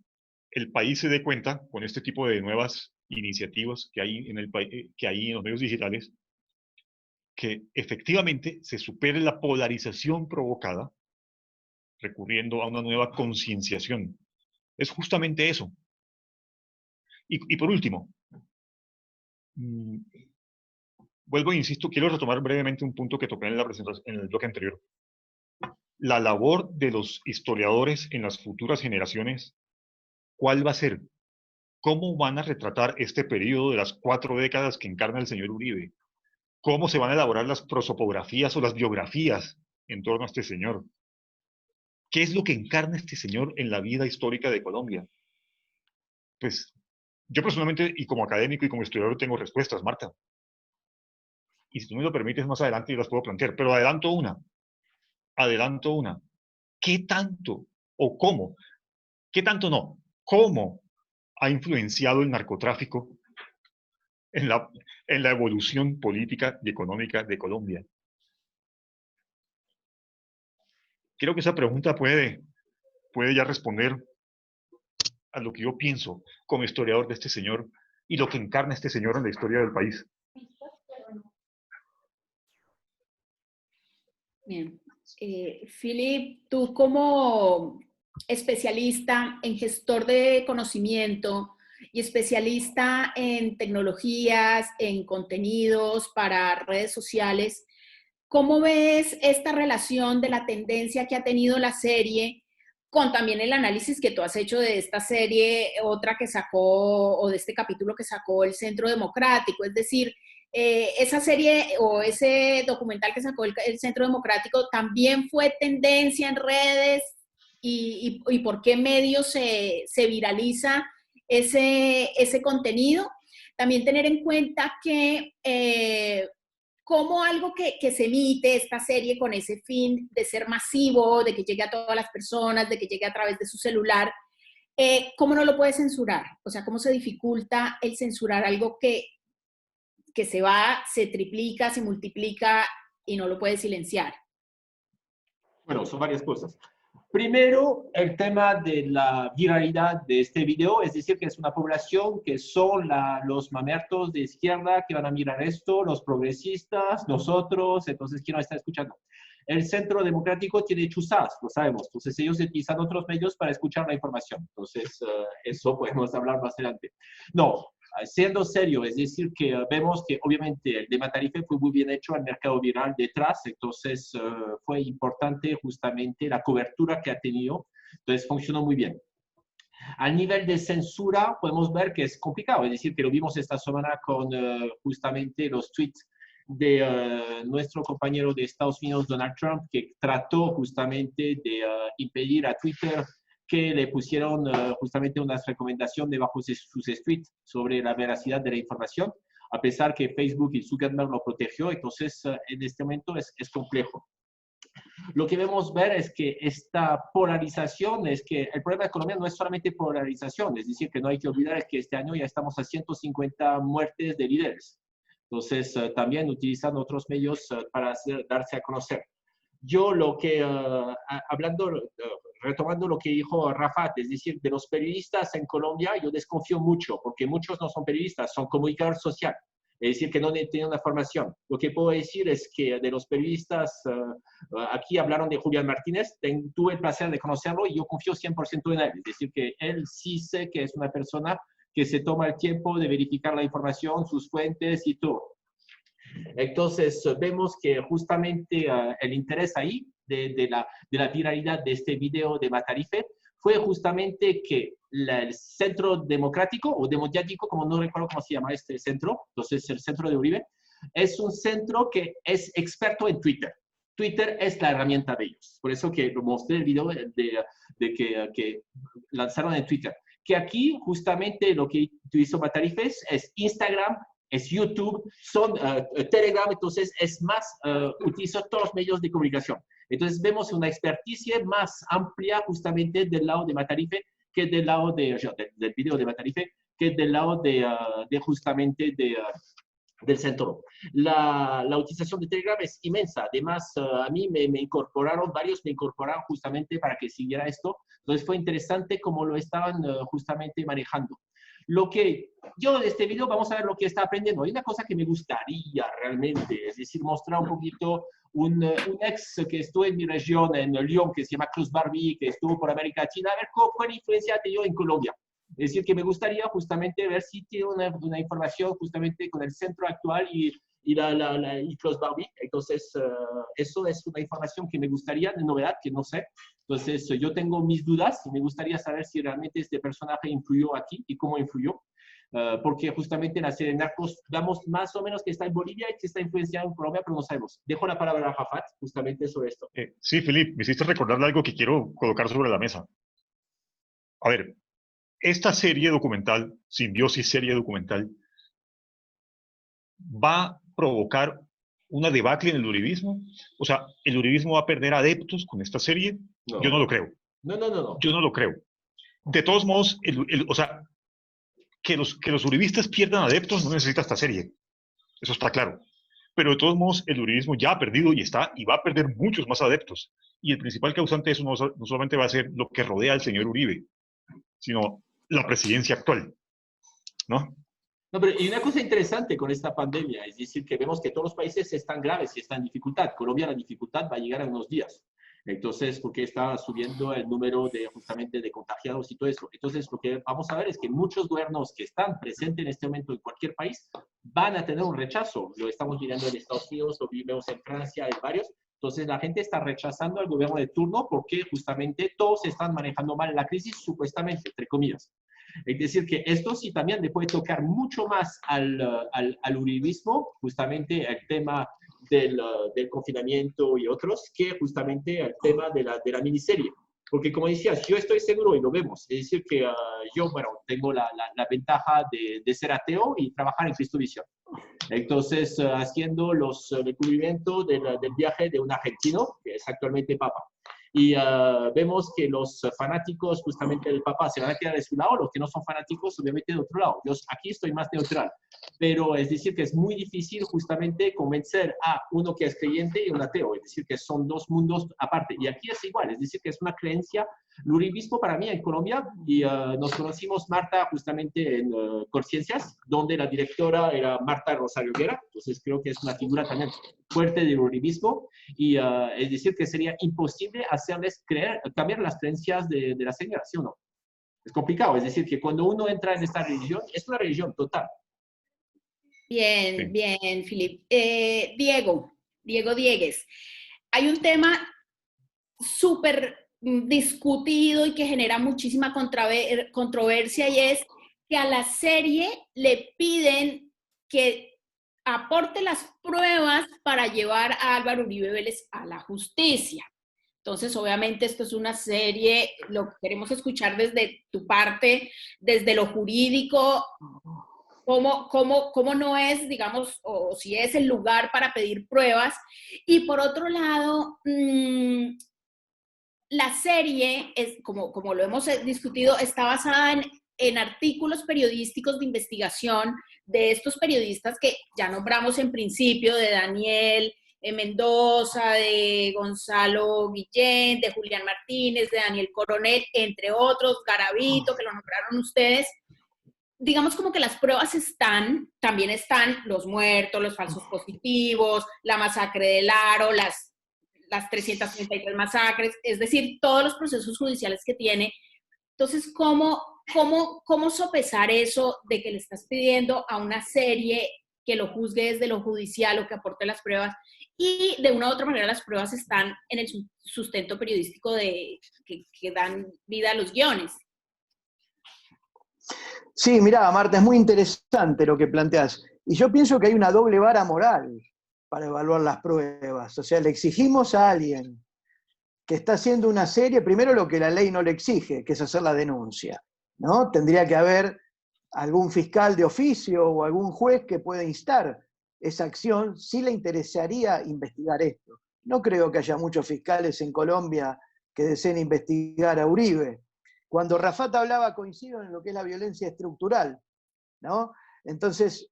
S3: el país se dé cuenta con este tipo de nuevas iniciativas que hay en el que hay en los medios digitales, que efectivamente se supere la polarización provocada recurriendo a una nueva concienciación. Es justamente eso. Y por último, vuelvo e insisto, quiero retomar brevemente un punto que toqué en la presentación, en el bloque anterior. la labor de los historiadores en las futuras generaciones, ¿cuál va a ser? ¿Cómo van a retratar este periodo de las 4 décadas que encarna el señor Uribe? ¿Cómo se van a elaborar las prosopografías o las biografías en torno a este señor? ¿Qué es lo que encarna este señor en la vida histórica de Colombia? Pues yo personalmente, y como académico y como historiador, tengo respuestas, Marta. Y si tú me lo permites, más adelante yo las puedo plantear. Pero adelanto una. ¿Qué tanto o cómo? ¿Qué tanto no? ¿Cómo ha influenciado el narcotráfico en la evolución política y económica de Colombia? Creo que esa pregunta puede ya responder a lo que yo pienso como historiador de este señor y lo que encarna este señor en la historia del país.
S1: Bien. Philip, tú como especialista en gestor de conocimiento y especialista en tecnologías, en contenidos para redes sociales, ¿cómo ves esta relación de la tendencia que ha tenido la serie con también el análisis que tú has hecho de esta serie, otra que sacó, o de este capítulo que sacó el Centro Democrático? Es decir, esa serie o ese documental que sacó el Centro Democrático también fue tendencia en redes, y por qué medios se viraliza ese contenido. También tener en cuenta que como algo que se emite esta serie con ese fin de ser masivo, de que llegue a todas las personas, de que llegue a través de su celular, ¿cómo no lo puede censurar? O sea, ¿cómo se dificulta el censurar algo que se triplica, se multiplica y no lo puede silenciar?
S4: Bueno, son varias cosas. Primero, el tema de la viralidad de este video, es decir, que es una población que son los mamertos de izquierda que van a mirar esto, los progresistas, nosotros, entonces, ¿quién nos está escuchando? El Centro Democrático tiene chuzas, lo sabemos, entonces ellos utilizan otros medios para escuchar la información, entonces eso podemos hablar más adelante. No, siendo serio, es decir, que vemos que obviamente el de Matarife fue muy bien hecho, el mercado viral detrás, entonces fue importante justamente la cobertura que ha tenido, entonces funcionó muy bien. Al nivel de censura podemos ver que es complicado, es decir, que lo vimos esta semana con justamente los tweets de nuestro compañero de Estados Unidos, Donald Trump, que trató justamente de impedir a Twitter que le pusieron justamente unas recomendaciones debajo de sus tweets sobre la veracidad de la información, a pesar que Facebook y Zuckerberg lo protegió, entonces en este momento es complejo. Lo que debemos ver es que esta polarización, es que el problema de Colombia no es solamente polarización, es decir, que no hay que olvidar que este año ya estamos a 150 muertes de líderes. Entonces, también utilizan otros medios para darse a conocer. Yo lo que, retomando lo que dijo Rafat, es decir, de los periodistas en Colombia, yo desconfío mucho, porque muchos no son periodistas, son comunicadores sociales. Es decir, que no tienen una formación. Lo que puedo decir es que de los periodistas, aquí hablaron de Julián Martínez, tuve el placer de conocerlo y yo confío 100% en él. Es decir, que él sí sé que es una persona que se toma el tiempo de verificar la información, sus fuentes y todo. Entonces, vemos que justamente el interés ahí de la viralidad de este video de Matarife fue justamente que el Centro Democrático o Democrático, como no recuerdo cómo se llama este centro, entonces el centro de Uribe, es un centro que es experto en Twitter. Twitter es la herramienta de ellos. Por eso que lo mostré el video de que lanzaron en Twitter. Que aquí justamente lo que utilizó Matarife es Instagram, es YouTube, son Telegram, entonces es más, utilizó todos los medios de comunicación. Entonces vemos una experticia más amplia justamente del lado de Matarife que del lado del video de Matarife, que del lado de justamente del centro. La utilización de Telegram es inmensa. Además, a mí varios me incorporaron justamente para que siguiera esto. Entonces fue interesante cómo lo estaban justamente manejando. Lo que yo de este video vamos a ver lo que está aprendiendo. Hay una cosa que me gustaría realmente, es decir, mostrar un poquito un ex que estuvo en mi región, en Lyon, que se llama Cruz Barbie, que estuvo por América Latina, a ver cuál influencia ha tenido en Colombia. Es decir, que me gustaría justamente ver si tiene una información justamente con el centro actual y y y Klaus Barbie. Entonces, eso es una información que me gustaría, de novedad, que no sé. Entonces, yo tengo mis dudas y me gustaría saber si realmente este personaje influyó aquí y cómo influyó. Porque justamente en la serie de Narcos damos más o menos que está en Bolivia y que está influenciado en Colombia, pero no sabemos. Dejo la palabra a Rafat justamente sobre esto.
S3: Sí, Felipe, me hiciste recordarle algo que quiero colocar sobre la mesa. A ver, esta serie documental, Simbiosis serie documental, va a provocar una debacle en el uribismo. O sea, ¿el uribismo va a perder adeptos con esta serie?
S4: No.
S3: Yo no lo creo.
S4: No.
S3: Yo no lo creo. De todos modos, o sea, que los uribistas pierdan adeptos no necesita esta serie. Eso está claro. Pero de todos modos, el uribismo ya ha perdido y va a perder muchos más adeptos. Y el principal causante de eso no solamente va a ser lo que rodea al señor Uribe, sino la presidencia actual, ¿no?
S4: No, pero y una cosa interesante con esta pandemia, es decir, que vemos que todos los países están graves y están en dificultad. Colombia, la dificultad va a llegar en unos días. Entonces, porque está subiendo el número justamente de contagiados y todo eso. Entonces, lo que vamos a ver es que muchos gobiernos que están presentes en este momento en cualquier país van a tener un rechazo. Lo estamos mirando en Estados Unidos, lo vemos en Francia, en varios. Entonces, la gente está rechazando al gobierno de turno porque justamente todos están manejando mal la crisis, supuestamente, entre comillas. Es decir, que esto sí también le puede tocar mucho más al uribismo, justamente el tema del confinamiento y otros, que justamente el tema de la miniserie. Porque como decías, yo estoy seguro y lo vemos, es decir, que yo, bueno, tengo la ventaja de ser ateo y trabajar en Cristovisión. Entonces, haciendo el cubrimiento del viaje de un argentino, que es actualmente Papa. Y vemos que los fanáticos justamente del Papa se van a quedar de su lado, los que no son fanáticos obviamente de otro lado. Yo aquí estoy más neutral, pero es decir que es muy difícil justamente convencer a uno que es creyente y un ateo, es decir que son dos mundos aparte. Y aquí es igual, es decir que es una creencia. El uribismo para mí en Colombia, y nos conocimos Marta justamente en Conciencias, donde la directora era Marta Rosario Guerra, entonces creo que es una figura también fuerte del uribismo, y es decir que sería imposible hacerles cambiar las creencias de la señora, ¿sí o no? Es complicado, es decir que cuando uno entra en esta religión, es una religión total.
S1: Bien,
S3: Sí.
S1: bien, Filip. Diego Diegues, hay un tema súper discutido y que genera muchísima controversia, y es que a la serie le piden que aporte las pruebas para llevar a Álvaro Uribe Vélez a la justicia. Entonces, obviamente, esto es una serie, lo que queremos escuchar desde tu parte, desde lo jurídico, cómo no es, digamos, o si es el lugar para pedir pruebas. Y por otro lado, la serie, como lo hemos discutido, está basada en artículos periodísticos de investigación de estos periodistas que ya nombramos en principio, de Daniel Mendoza, de Gonzalo Guillén, de Julián Martínez, de Daniel Coronel, entre otros, Garavito, que lo nombraron ustedes. Digamos como que las pruebas también están los muertos, los falsos positivos, la masacre del Aro, las 333 masacres, es decir, todos los procesos judiciales que tiene. Entonces, ¿cómo sopesar eso de que le estás pidiendo a una serie que lo juzgue desde lo judicial o que aporte las pruebas, y de una u otra manera las pruebas están en el sustento periodístico que dan vida a los guiones?
S2: Sí, mirá, Marta, es muy interesante lo que planteas. Y yo pienso que hay una doble vara moral para evaluar las pruebas. O sea, le exigimos a alguien que está haciendo una serie, primero lo que la ley no le exige, que es hacer la denuncia, ¿no? Tendría que haber algún fiscal de oficio o algún juez que pueda instar esa acción si le interesaría investigar esto. No creo que haya muchos fiscales en Colombia que deseen investigar a Uribe. Cuando Rafat hablaba, coincido en lo que es la violencia estructural, ¿no? Entonces,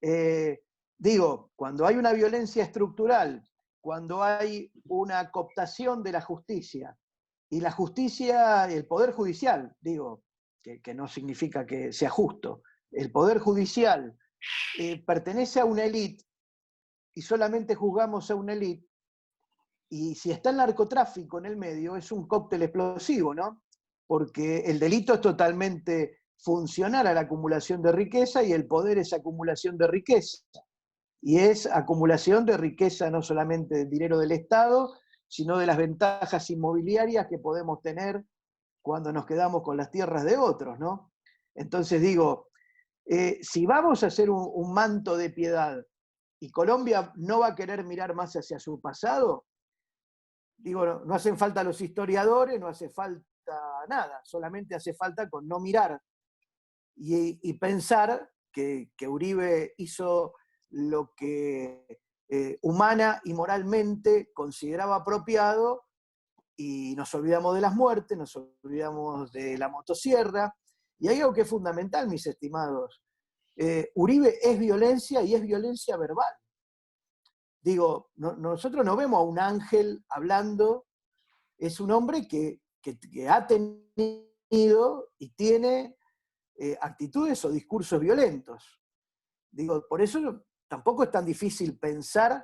S2: digo, cuando hay una violencia estructural, cuando hay una cooptación de la justicia, y la justicia, el Poder Judicial, digo, que no significa que sea justo, el Poder Judicial pertenece a una élite y solamente juzgamos a una élite, y si está el narcotráfico en el medio, es un cóctel explosivo, ¿no? Porque el delito es totalmente funcional a la acumulación de riqueza y el poder es acumulación de riqueza. y es acumulación de riqueza no solamente del dinero del Estado, sino de las ventajas inmobiliarias que podemos tener cuando nos quedamos con las tierras de otros, ¿no? Entonces digo, si vamos a hacer un manto de piedad y Colombia no va a querer mirar más hacia su pasado, digo, no hacen falta los historiadores, no hace falta nada, solamente hace falta con no mirar y pensar que Uribe hizo lo que humana y moralmente consideraba apropiado, y nos olvidamos de las muertes, nos olvidamos de la motosierra, y hay algo que es fundamental, mis estimados. Uribe es violencia y es violencia verbal. Digo, nosotros no vemos a un ángel hablando, es un hombre que ha tenido y tiene actitudes o discursos violentos. Digo, por eso tampoco es tan difícil pensar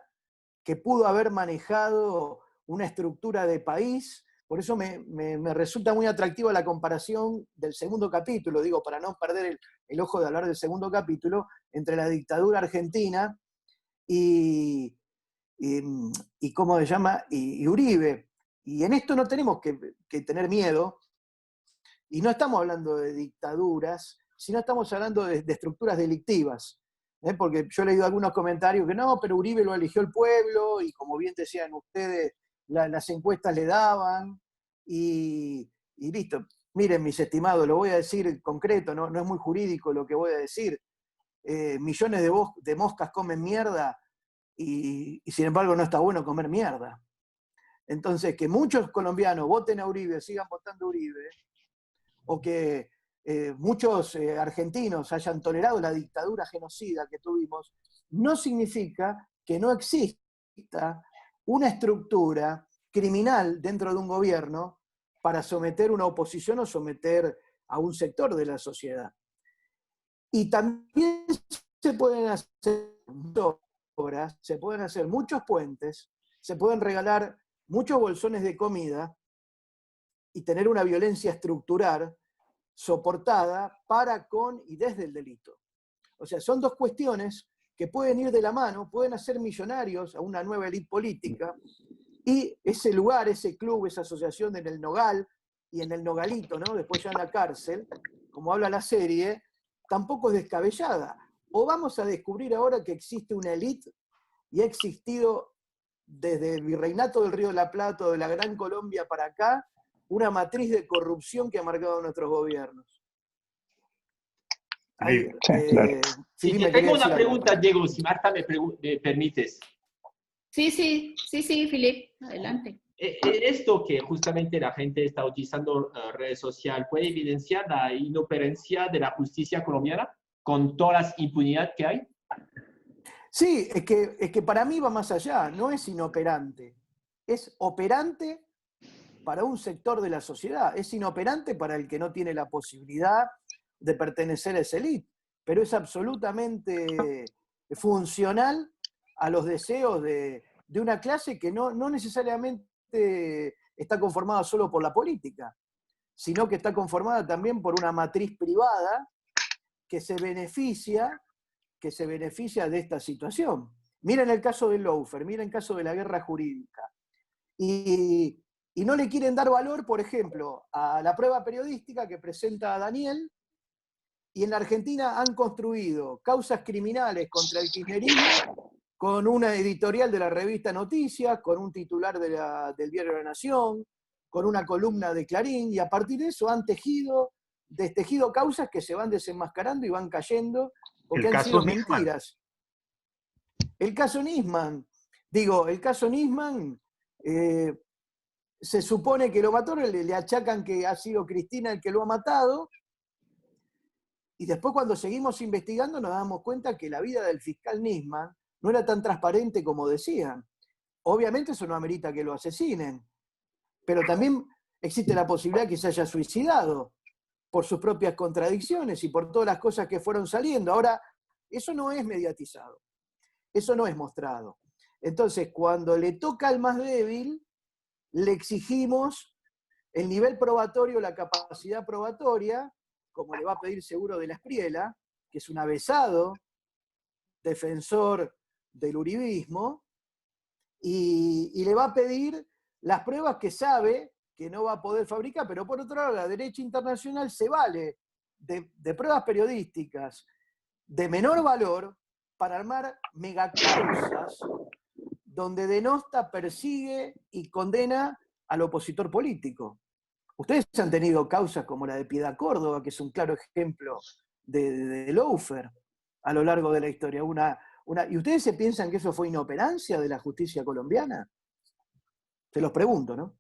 S2: que pudo haber manejado una estructura de país. Por eso me resulta muy atractiva la comparación del segundo capítulo, digo, para no perder el ojo de hablar del segundo capítulo, entre la dictadura argentina y ¿cómo se llama? Y Uribe. Y en esto no tenemos que tener miedo, y no estamos hablando de dictaduras, sino estamos hablando de estructuras delictivas. Porque yo he leído algunos comentarios que no, pero Uribe lo eligió el pueblo, y como bien decían ustedes, las encuestas le daban, y listo. Miren, mis estimados, lo voy a decir concreto, no es muy jurídico lo que voy a decir. Millones de moscas comen mierda, y sin embargo no está bueno comer mierda. Entonces, que muchos colombianos voten a Uribe, sigan votando a Uribe, o que muchos argentinos hayan tolerado la dictadura genocida que tuvimos, no significa que no exista una estructura criminal dentro de un gobierno para someter una oposición o someter a un sector de la sociedad. Y también se pueden hacer obras, se pueden hacer muchos puentes, se pueden regalar muchos bolsones de comida y tener una violencia estructural soportada para, con y desde el delito. O sea, son dos cuestiones que pueden ir de la mano, pueden hacer millonarios a una nueva élite política, y ese lugar, ese club, esa asociación en el Nogal y en el Nogalito, ¿no? Después ya en la cárcel, como habla la serie, tampoco es descabellada. O vamos a descubrir ahora que existe una élite, y ha existido desde el virreinato del Río de la Plata, de la Gran Colombia para acá, una matriz de corrupción que ha marcado nuestros gobiernos.
S5: Sí, claro.
S4: Sí, te tengo una pregunta, Diego, si Marta me permites.
S1: Sí, Filip, adelante.
S4: Esto que justamente la gente está utilizando redes sociales, ¿puede evidenciar la inoperancia de la justicia colombiana con todas las impunidades que hay?
S2: Sí, es que para mí va más allá, no es inoperante, es operante para un sector de la sociedad, es inoperante para el que no tiene la posibilidad de pertenecer a esa élite, pero es absolutamente funcional a los deseos de una clase que no necesariamente está conformada solo por la política, sino que está conformada también por una matriz privada que se beneficia de esta situación. Miren el caso del lawfare, miren el caso de la guerra jurídica. Y no le quieren dar valor, por ejemplo, a la prueba periodística que presenta Daniel, y en la Argentina han construido causas criminales contra el kirchnerismo con una editorial de la revista Noticias, con un titular del diario La Nación, con una columna de Clarín, y a partir de eso han destejido causas que se van desenmascarando y van cayendo porque han sido mentiras. El caso Nisman. Digo, el caso Nisman, se supone que lo mató, le achacan que ha sido Cristina el que lo ha matado, y después cuando seguimos investigando nos damos cuenta que la vida del fiscal Nisman no era tan transparente como decían. Obviamente eso no amerita que lo asesinen, pero también existe la posibilidad que se haya suicidado por sus propias contradicciones y por todas las cosas que fueron saliendo. Ahora, eso no es mediatizado, eso no es mostrado. Entonces, cuando le toca al más débil, le exigimos el nivel probatorio, la capacidad probatoria, como le va a pedir seguro de la Espriella, que es un avesado defensor del uribismo y le va a pedir las pruebas que sabe que no va a poder fabricar, pero por otro lado la derecha internacional se vale de pruebas periodísticas de menor valor para armar megacausas donde denosta, persigue y condena al opositor político. Ustedes han tenido causas como la de Piedad Córdoba, que es un claro ejemplo de lawfare a lo largo de la historia. ¿Y ustedes se piensan que eso fue inoperancia de la justicia colombiana? Se los pregunto, ¿no?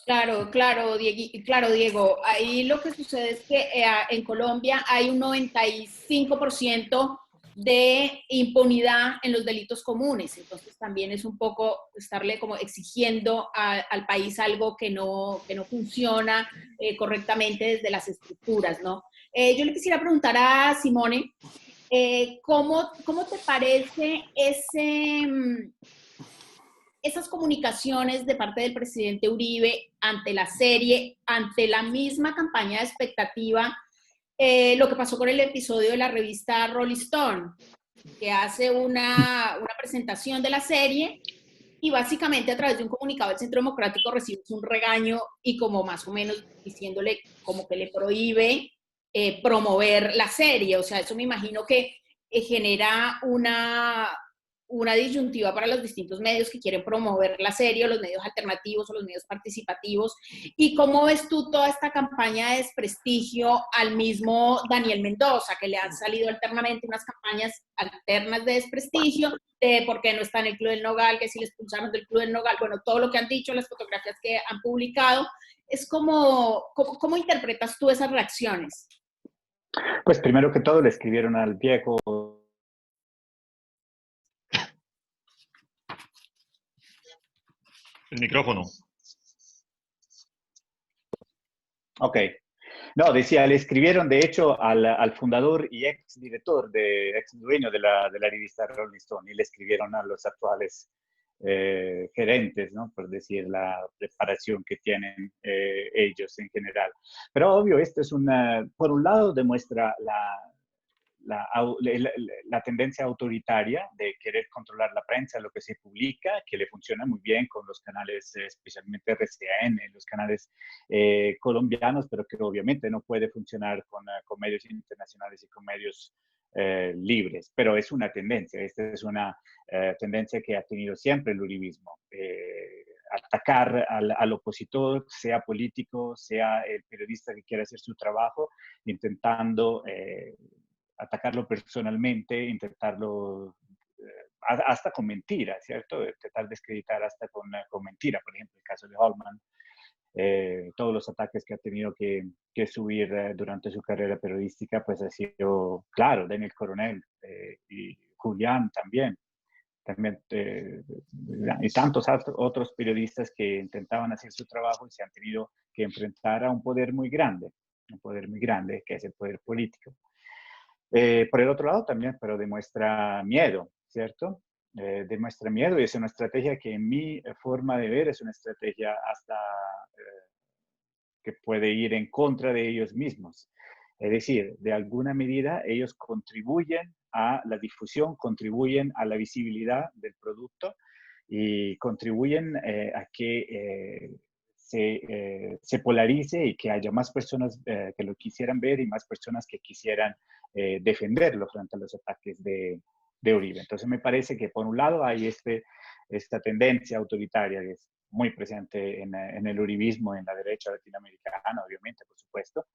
S1: Claro, Diego. Ahí lo que sucede es que en Colombia hay un 95% de impunidad en los delitos comunes. Entonces también es un poco estarle como exigiendo al país algo que no funciona correctamente desde las estructuras, ¿no? Yo le quisiera preguntar a Simone, ¿cómo te parece esas comunicaciones de parte del presidente Uribe ante la serie, ante la misma campaña de expectativa, lo que pasó con el episodio de la revista Rolling Stone, que hace una presentación de la serie y básicamente a través de un comunicado del Centro Democrático recibes un regaño y como más o menos diciéndole como que le prohíbe promover la serie? O sea, eso me imagino que genera una disyuntiva para los distintos medios que quieren promover la serie, o los medios alternativos o los medios participativos. ¿Y cómo ves tú toda esta campaña de desprestigio al mismo Daniel Mendoza, que le han salido alternamente unas campañas alternas de desprestigio, de por qué no está en el Club del Nogal, que si le expulsaron del Club del Nogal, bueno, todo lo que han dicho, las fotografías que han publicado? Es como, ¿cómo interpretas tú esas reacciones?
S5: Pues primero que todo le escribieron al viejo.
S3: El micrófono.
S5: Ok. No, decía, le escribieron de hecho al fundador y ex director, ex dueño de la revista Rolling Stone, y le escribieron a los actuales gerentes, ¿no? Por decir la preparación que tienen ellos en general. Pero obvio, esto es por un lado demuestra la tendencia autoritaria de querer controlar la prensa, lo que se publica, que le funciona muy bien con los canales, especialmente RCN, los canales colombianos, pero que obviamente no puede funcionar con medios internacionales y con medios libres. Pero es una tendencia, esta es una tendencia que ha tenido siempre el uribismo. Atacar al opositor, sea político, sea el periodista que quiera hacer su trabajo, intentando atacarlo personalmente, intentarlo hasta con mentira, ¿cierto? Intentar descreditar hasta con mentira. Por ejemplo, el caso de Holman, todos los ataques que ha tenido que subir durante su carrera periodística, pues ha sido, claro, Daniel Coronel y Julián también y tantos otros periodistas que intentaban hacer su trabajo y se han tenido que enfrentar a un poder muy grande, que es el poder político. Por el otro lado también, pero demuestra miedo, ¿cierto? Demuestra miedo y es una estrategia que en mi forma de ver es una estrategia hasta que puede ir en contra de ellos mismos. Es decir, de alguna medida ellos contribuyen a la difusión, contribuyen a la visibilidad del producto y contribuyen a que se polarice y que haya más personas que lo quisieran ver y más personas que quisieran defenderlo frente a los ataques de Uribe. Entonces me parece que por un lado hay esta tendencia autoritaria que es muy presente en el uribismo, en la derecha latinoamericana, obviamente, por supuesto.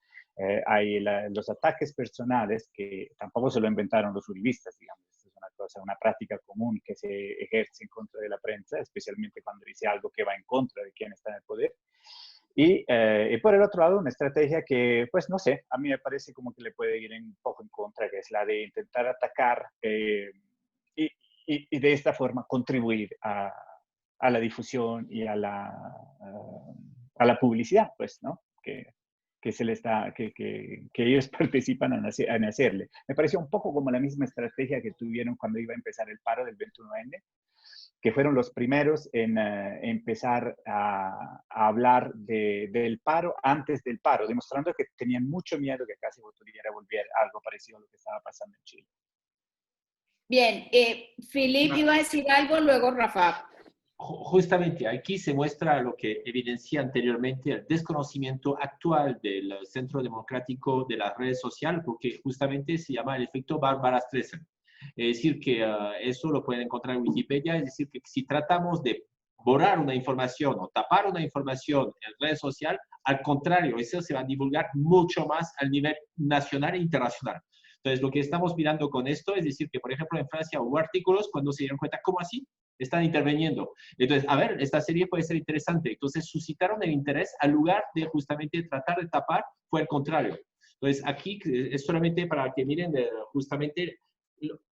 S5: Hay los ataques personales que tampoco se lo inventaron los uribistas, digamos. Es una cosa, una práctica común que se ejerce en contra de la prensa, especialmente cuando dice algo que va en contra de quien está en el poder. Y por el otro lado, una estrategia que, pues no sé, a mí me parece como que le puede ir un poco en contra, que es la de intentar atacar y de esta forma contribuir a la difusión y a la publicidad, pues, ¿no? Que ellos participan en hacerle. Me pareció un poco como la misma estrategia que tuvieron cuando iba a empezar el paro del 21N, que fueron los primeros en empezar a hablar del paro antes del paro, demostrando que tenían mucho miedo que casi pudiera volver algo parecido a lo que estaba pasando en Chile.
S1: Bien, Philip iba a decir algo, luego Rafa.
S4: Justamente aquí se muestra lo que evidencia anteriormente el desconocimiento actual del Centro Democrático de las redes sociales, porque justamente se llama el efecto Bárbara Streisand. Es decir, que eso lo pueden encontrar en Wikipedia, es decir, que si tratamos de borrar una información o tapar una información en redes sociales, al contrario, eso se va a divulgar mucho más al nivel nacional e internacional. Entonces, lo que estamos mirando con esto es decir que, por ejemplo, en Francia hubo artículos cuando se dieron cuenta, ¿cómo así? Están interviniendo. Entonces, a ver, esta serie puede ser interesante. Entonces, suscitaron el interés al lugar de justamente tratar de tapar, fue el contrario. Entonces, aquí es solamente para que miren justamente,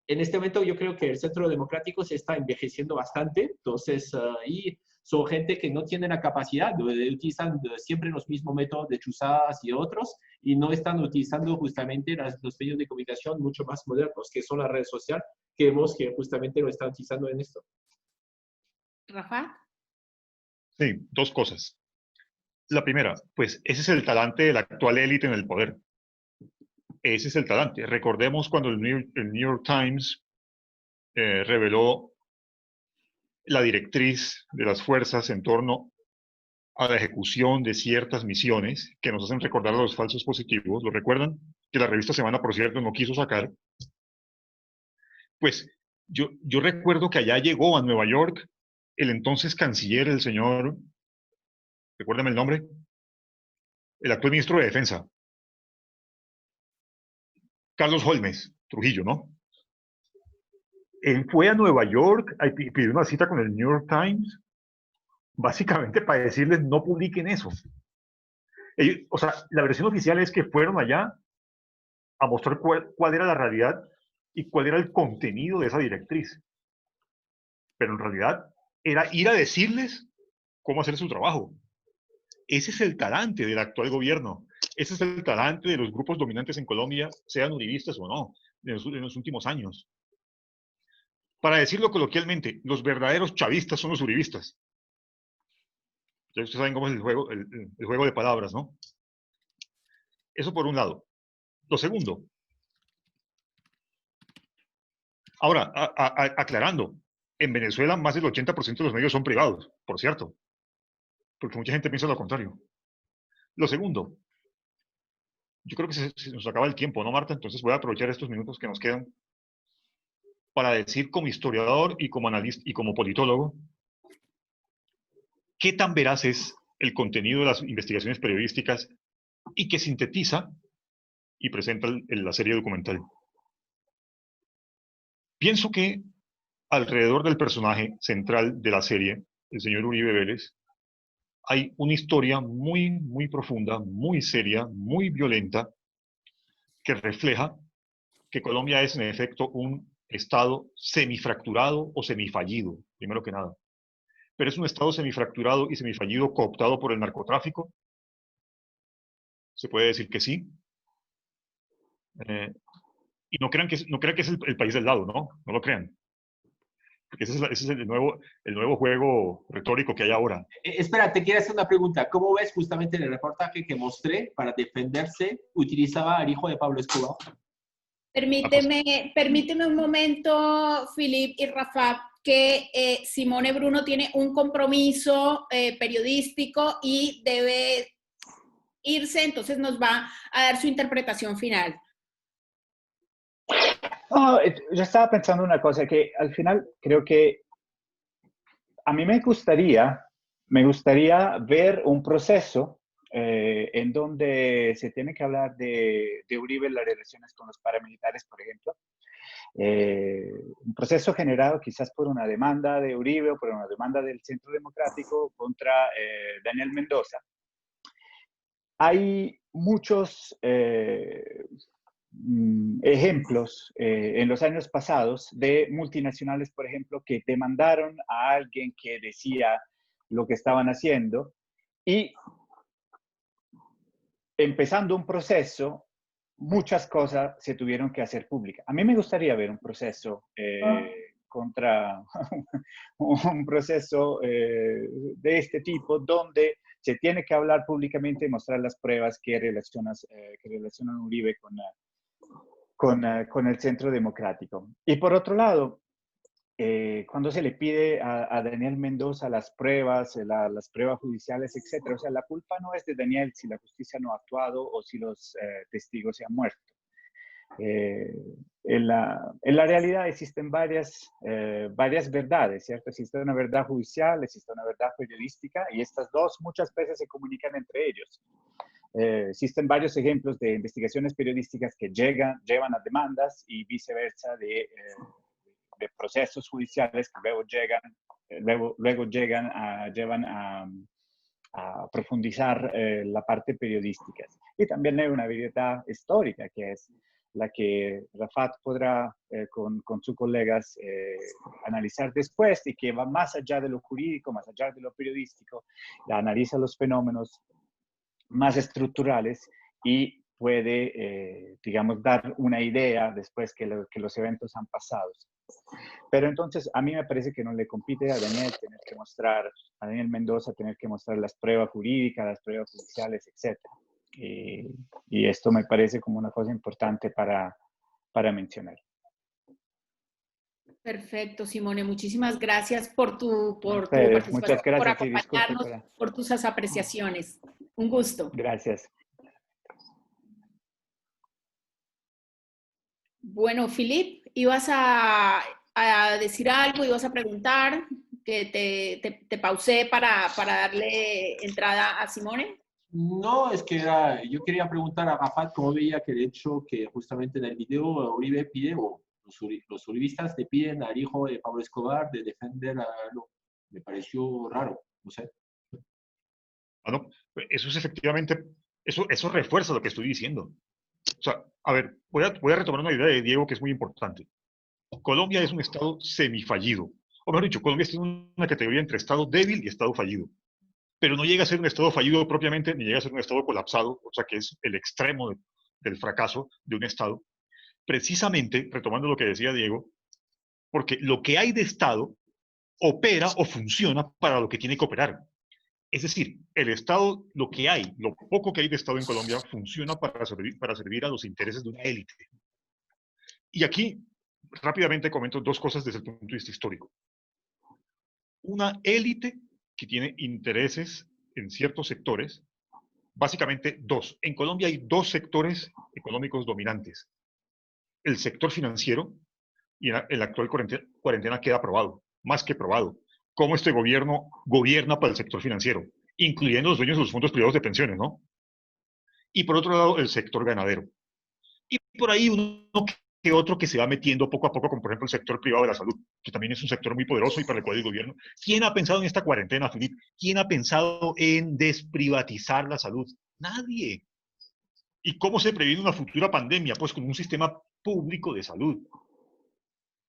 S4: en este momento yo creo que el Centro Democrático se está envejeciendo bastante. Entonces, y son gente que no tiene la capacidad, utilizan siempre los mismos métodos de chuzadas y otros, y no están utilizando justamente los medios de comunicación mucho más modernos, que son las redes sociales, que vemos que justamente lo están utilizando en esto.
S1: Rafa.
S3: Sí, dos cosas. La primera, pues ese es el talante de la actual élite en el poder. Ese es el talante. Recordemos cuando el New York Times reveló la directriz de las fuerzas en torno a la ejecución de ciertas misiones que nos hacen recordar a los falsos positivos. ¿Lo recuerdan? Que la revista Semana, por cierto, no quiso sacar. Pues yo recuerdo que allá llegó a Nueva York el entonces canciller, el señor, recuérdame el nombre, el actual ministro de Defensa, Carlos Holmes Trujillo, ¿no? Él fue a Nueva York y pidió una cita con el New York Times, básicamente para decirles no publiquen eso. Ellos, o sea, la versión oficial es que fueron allá a mostrar cuál era la realidad y cuál era el contenido de esa directriz. Pero en realidad era ir a decirles cómo hacer su trabajo. Ese es el talante del actual gobierno. Ese es el talante de los grupos dominantes en Colombia, sean uribistas o no, en los últimos años. Para decirlo coloquialmente, los verdaderos chavistas son los uribistas. Ya ustedes saben cómo es el juego de palabras, ¿no? Eso por un lado. Lo segundo. Ahora, aclarando, en Venezuela más del 80% de los medios son privados, por cierto, porque mucha gente piensa lo contrario. Lo segundo, yo creo que se nos acaba el tiempo, ¿no, Marta? Entonces voy a aprovechar estos minutos que nos quedan para decir como historiador y como analista y como politólogo, qué tan veraz es el contenido de las investigaciones periodísticas y que sintetiza y presenta la serie documental. Pienso que alrededor del personaje central de la serie, el señor Uribe Vélez, hay una historia muy, muy profunda, muy seria, muy violenta, que refleja que Colombia es en efecto un estado semifracturado o semifallido, primero que nada. Pero es un estado semifracturado y semifallido cooptado por el narcotráfico. Se puede decir que sí. Y no crean que es el país del lado, ¿no? No lo crean. Porque ese es el nuevo juego retórico que hay ahora.
S4: Espera, te quiero hacer una pregunta. ¿Cómo ves justamente en el reportaje que mostré para defenderse? ¿Utilizaba al hijo de Pablo Escobar?
S1: Permíteme un momento, Philip y Rafa, que Simone Bruno tiene un compromiso periodístico y debe irse, entonces nos va a dar su interpretación final.
S5: Oh, yo estaba pensando una cosa, que al final creo que a mí me gustaría ver un proceso en donde se tiene que hablar de Uribe, las relaciones con los paramilitares, por ejemplo. Un proceso generado quizás por una demanda de Uribe o por una demanda del Centro Democrático contra Daniel Mendoza. Hay muchos ejemplos en los años pasados de multinacionales, por ejemplo, que demandaron a alguien que decía lo que estaban haciendo y empezando un proceso, muchas cosas se tuvieron que hacer públicas. A mí me gustaría ver un proceso contra un proceso de este tipo donde se tiene que hablar públicamente y mostrar las pruebas que relacionan Uribe con el Centro Democrático. Y por otro lado, cuando se le pide a Daniel Mendoza las pruebas judiciales, etc., o sea, la culpa no es de Daniel si la justicia no ha actuado o si los testigos se han muerto. En la realidad existen varias verdades, ¿cierto? Existe una verdad judicial, existe una verdad periodística, y estas dos muchas veces se comunican entre ellos. Existen varios ejemplos de investigaciones periodísticas que llevan a demandas y viceversa de procesos judiciales que luego llevan a profundizar la parte periodística. Y también hay una verdad histórica, que es la que Rafat podrá con sus colegas analizar después, y que va más allá de lo jurídico, más allá de lo periodístico, analiza los fenómenos más estructurales y puede, digamos, dar una idea después que los eventos han pasado. Pero entonces a mí me parece que no le compite a Daniel a Daniel Mendoza tener que mostrar las pruebas jurídicas, las pruebas judiciales, etc. Y esto me parece como una cosa importante para mencionar.
S1: Perfecto, Simone. Muchísimas gracias por tu
S5: Ustedes, muchas
S1: participación, por
S5: gracias y disculpe
S1: acompañarnos, por tus apreciaciones. Un gusto.
S5: Gracias.
S1: Bueno, Philip, ibas a decir algo, ibas a preguntar, que te pausé para darle entrada a Simone.
S4: No, es que yo quería preguntar a Rafat cómo veía que el hecho que justamente en el video Uribe pide, o los uribistas le piden al hijo de Pablo Escobar de defender a... Me pareció raro, no sé.
S3: No, eso es efectivamente, eso refuerza lo que estoy diciendo. O sea, a ver, voy a retomar una idea de Diego que es muy importante. Colombia es un estado semifallido. O mejor dicho, Colombia tiene una categoría entre estado débil y estado fallido. Pero no llega a ser un estado fallido propiamente, ni llega a ser un estado colapsado, o sea, que es el extremo del fracaso de un estado. Precisamente, retomando lo que decía Diego, porque lo que hay de estado opera o funciona para lo que tiene que operar. Es decir, el Estado, lo que hay, lo poco que hay de Estado en Colombia, funciona para servir a los intereses de una élite. Y aquí, rápidamente comento dos cosas desde el punto de vista histórico. Una élite que tiene intereses en ciertos sectores, básicamente dos. En Colombia hay dos sectores económicos dominantes. El sector financiero, y en la actual cuarentena queda probado, más que probado, cómo este gobierno gobierna para el sector financiero, incluyendo los dueños de los fondos privados de pensiones, ¿no? Y por otro lado, el sector ganadero. Y por ahí uno que otro que se va metiendo poco a poco, como por ejemplo el sector privado de la salud, que también es un sector muy poderoso y para el cual el gobierno... ¿Quién ha pensado en esta cuarentena, Felipe? ¿Quién ha pensado en desprivatizar la salud? Nadie. ¿Y cómo se previene una futura pandemia? Pues con un sistema público de salud.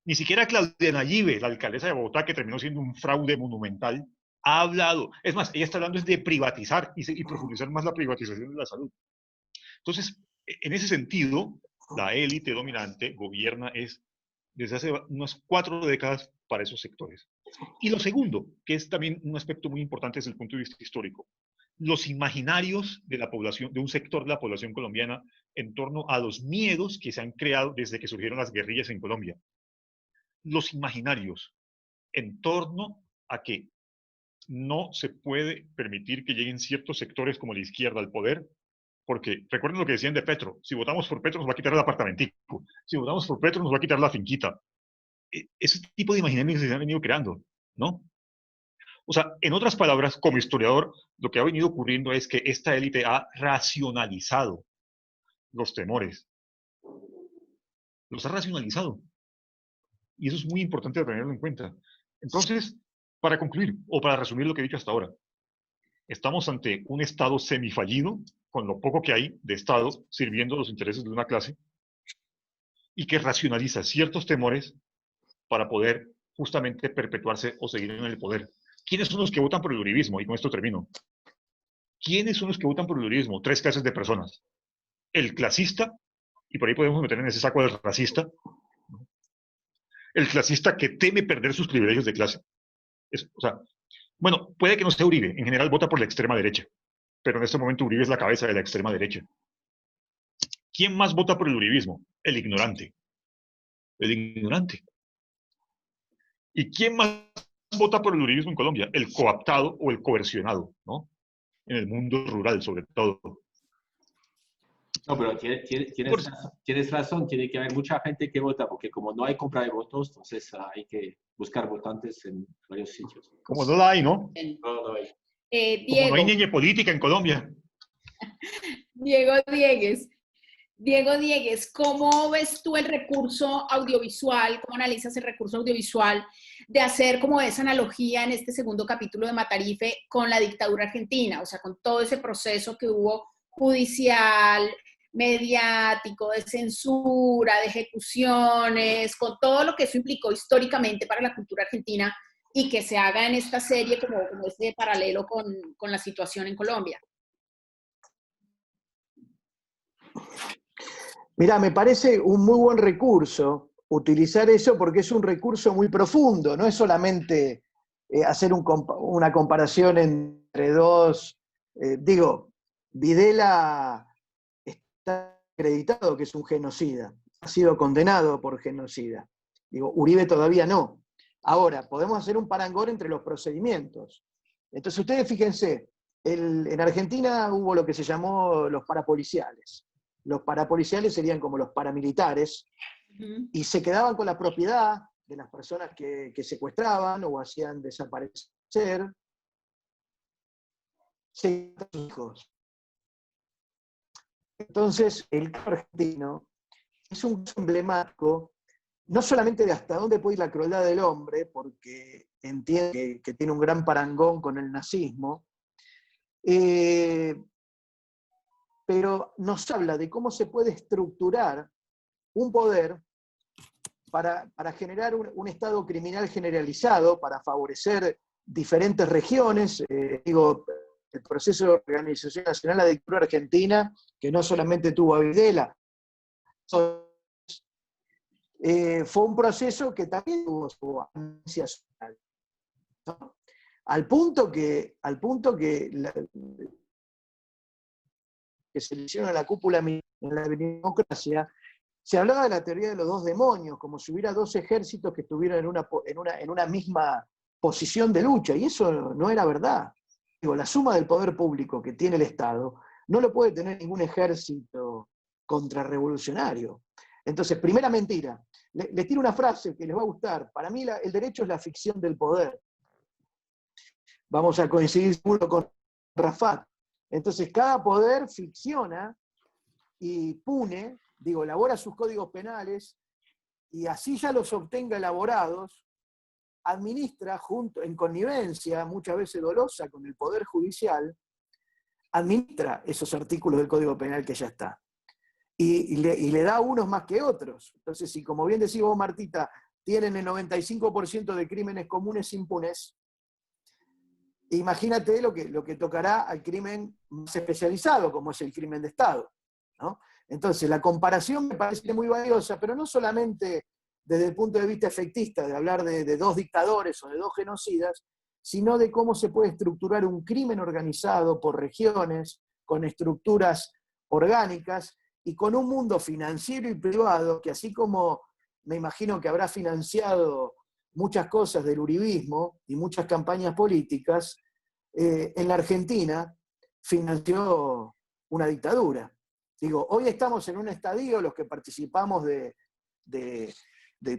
S3: Ni siquiera Claudia Nayibe, la alcaldesa de Bogotá, que terminó siendo un fraude monumental, ha hablado. Es más, ella está hablando es de privatizar y profundizar más la privatización de la salud. Entonces, en ese sentido, la élite dominante gobierna desde hace unas 4 décadas para esos sectores. Y lo segundo, que es también un aspecto muy importante desde el punto de vista histórico, los imaginarios de la población, de un sector de la población colombiana en torno a los miedos que se han creado desde que surgieron las guerrillas en Colombia. Los imaginarios en torno a que no se puede permitir que lleguen ciertos sectores como la izquierda al poder, porque recuerden lo que decían de Petro, si votamos por Petro nos va a quitar el apartamentico, si votamos por Petro nos va a quitar la finquita. Ese tipo de imaginarios se han venido creando, ¿no? O sea, en otras palabras, como historiador, lo que ha venido ocurriendo es que esta élite ha racionalizado los temores. Los ha racionalizado. Y eso es muy importante tenerlo en cuenta. Entonces, para concluir, o para resumir lo que he dicho hasta ahora, estamos ante un Estado semifallido, con lo poco que hay de Estado sirviendo los intereses de una clase, y que racionaliza ciertos temores para poder justamente perpetuarse o seguir en el poder. ¿Quiénes son los que votan por el uribismo? Y con esto termino. ¿Quiénes son los que votan por el uribismo? 3 clases de personas. El clasista, y por ahí podemos meter en ese saco del racista, el clasista que teme perder sus privilegios de clase. O sea, bueno, puede que no sea Uribe, en general vota por la extrema derecha, pero en este momento Uribe es la cabeza de la extrema derecha. ¿quién más vota por el uribismo? El ignorante. El ignorante. ¿Y quién más vota por el uribismo en Colombia? El coaptado o el coercionado, ¿no? En el mundo rural, sobre todo.
S4: No, pero tienes razón, tiene que haber mucha gente que vota, porque como no hay compra de votos, entonces hay que buscar votantes en varios sitios.
S3: Como no la hay, ¿no?
S4: No hay.
S3: Como no hay
S1: Diego,
S3: niña política en Colombia.
S1: Diego Diegues, ¿cómo ves tú el recurso audiovisual? ¿Cómo analizas el recurso audiovisual de hacer como esa analogía en este segundo capítulo de Matarife con la dictadura argentina? O sea, con todo ese proceso que hubo judicial, mediático, de censura, de ejecuciones, con todo lo que eso implicó históricamente para la cultura argentina y que se haga en esta serie como este paralelo con la situación en Colombia.
S2: Mirá, me parece un muy buen recurso utilizar eso porque es un recurso muy profundo, no es solamente hacer una comparación entre dos. Videla está acreditado que es un genocida, ha sido condenado por genocida. Uribe todavía no. Ahora, podemos hacer un parangón entre los procedimientos. Entonces, ustedes fíjense, en Argentina hubo lo que se llamó los parapoliciales. Los parapoliciales serían como los paramilitares, y se quedaban con la propiedad de las personas que secuestraban o hacían desaparecer, sus hijos. Entonces, el caso argentino es un caso emblemático, no solamente de hasta dónde puede ir la crueldad del hombre, porque entiende que tiene un gran parangón con el nazismo, pero nos habla de cómo se puede estructurar un poder para generar un estado criminal generalizado, para favorecer diferentes regiones. El proceso de organización nacional de la dictadura argentina, que no solamente tuvo a Videla, fue un proceso que también tuvo su amnesia social, ¿no? Al punto que se le hicieron a la cúpula en la democracia, se hablaba de la teoría de los dos demonios, como si hubiera dos ejércitos que estuvieran en una misma posición de lucha, y eso no era verdad. La suma del poder público que tiene el Estado no lo puede tener ningún ejército contrarrevolucionario. Entonces, primera mentira. Les tiro una frase que les va a gustar. Para mí el derecho es la ficción del poder. Vamos a coincidir seguro con Rafat. Entonces, cada poder ficciona y pune, elabora sus códigos penales, y así ya los obtenga elaborados, administra en connivencia, muchas veces dolosa, con el Poder Judicial, administra esos artículos del Código Penal que ya está. Y le da unos más que otros. Entonces, si como bien decís vos, Martita, tienen el 95% de crímenes comunes impunes, imagínate lo que tocará al crimen más especializado, como es el crimen de Estado, ¿no? Entonces, la comparación me parece muy valiosa, pero no solamente desde el punto de vista efectista, de hablar de dos dictadores o de dos genocidas, sino de cómo se puede estructurar un crimen organizado por regiones, con estructuras orgánicas y con un mundo financiero y privado que, así como me imagino que habrá financiado muchas cosas del uribismo y muchas campañas políticas, en la Argentina financió una dictadura. Hoy estamos en un estadio, los que participamos de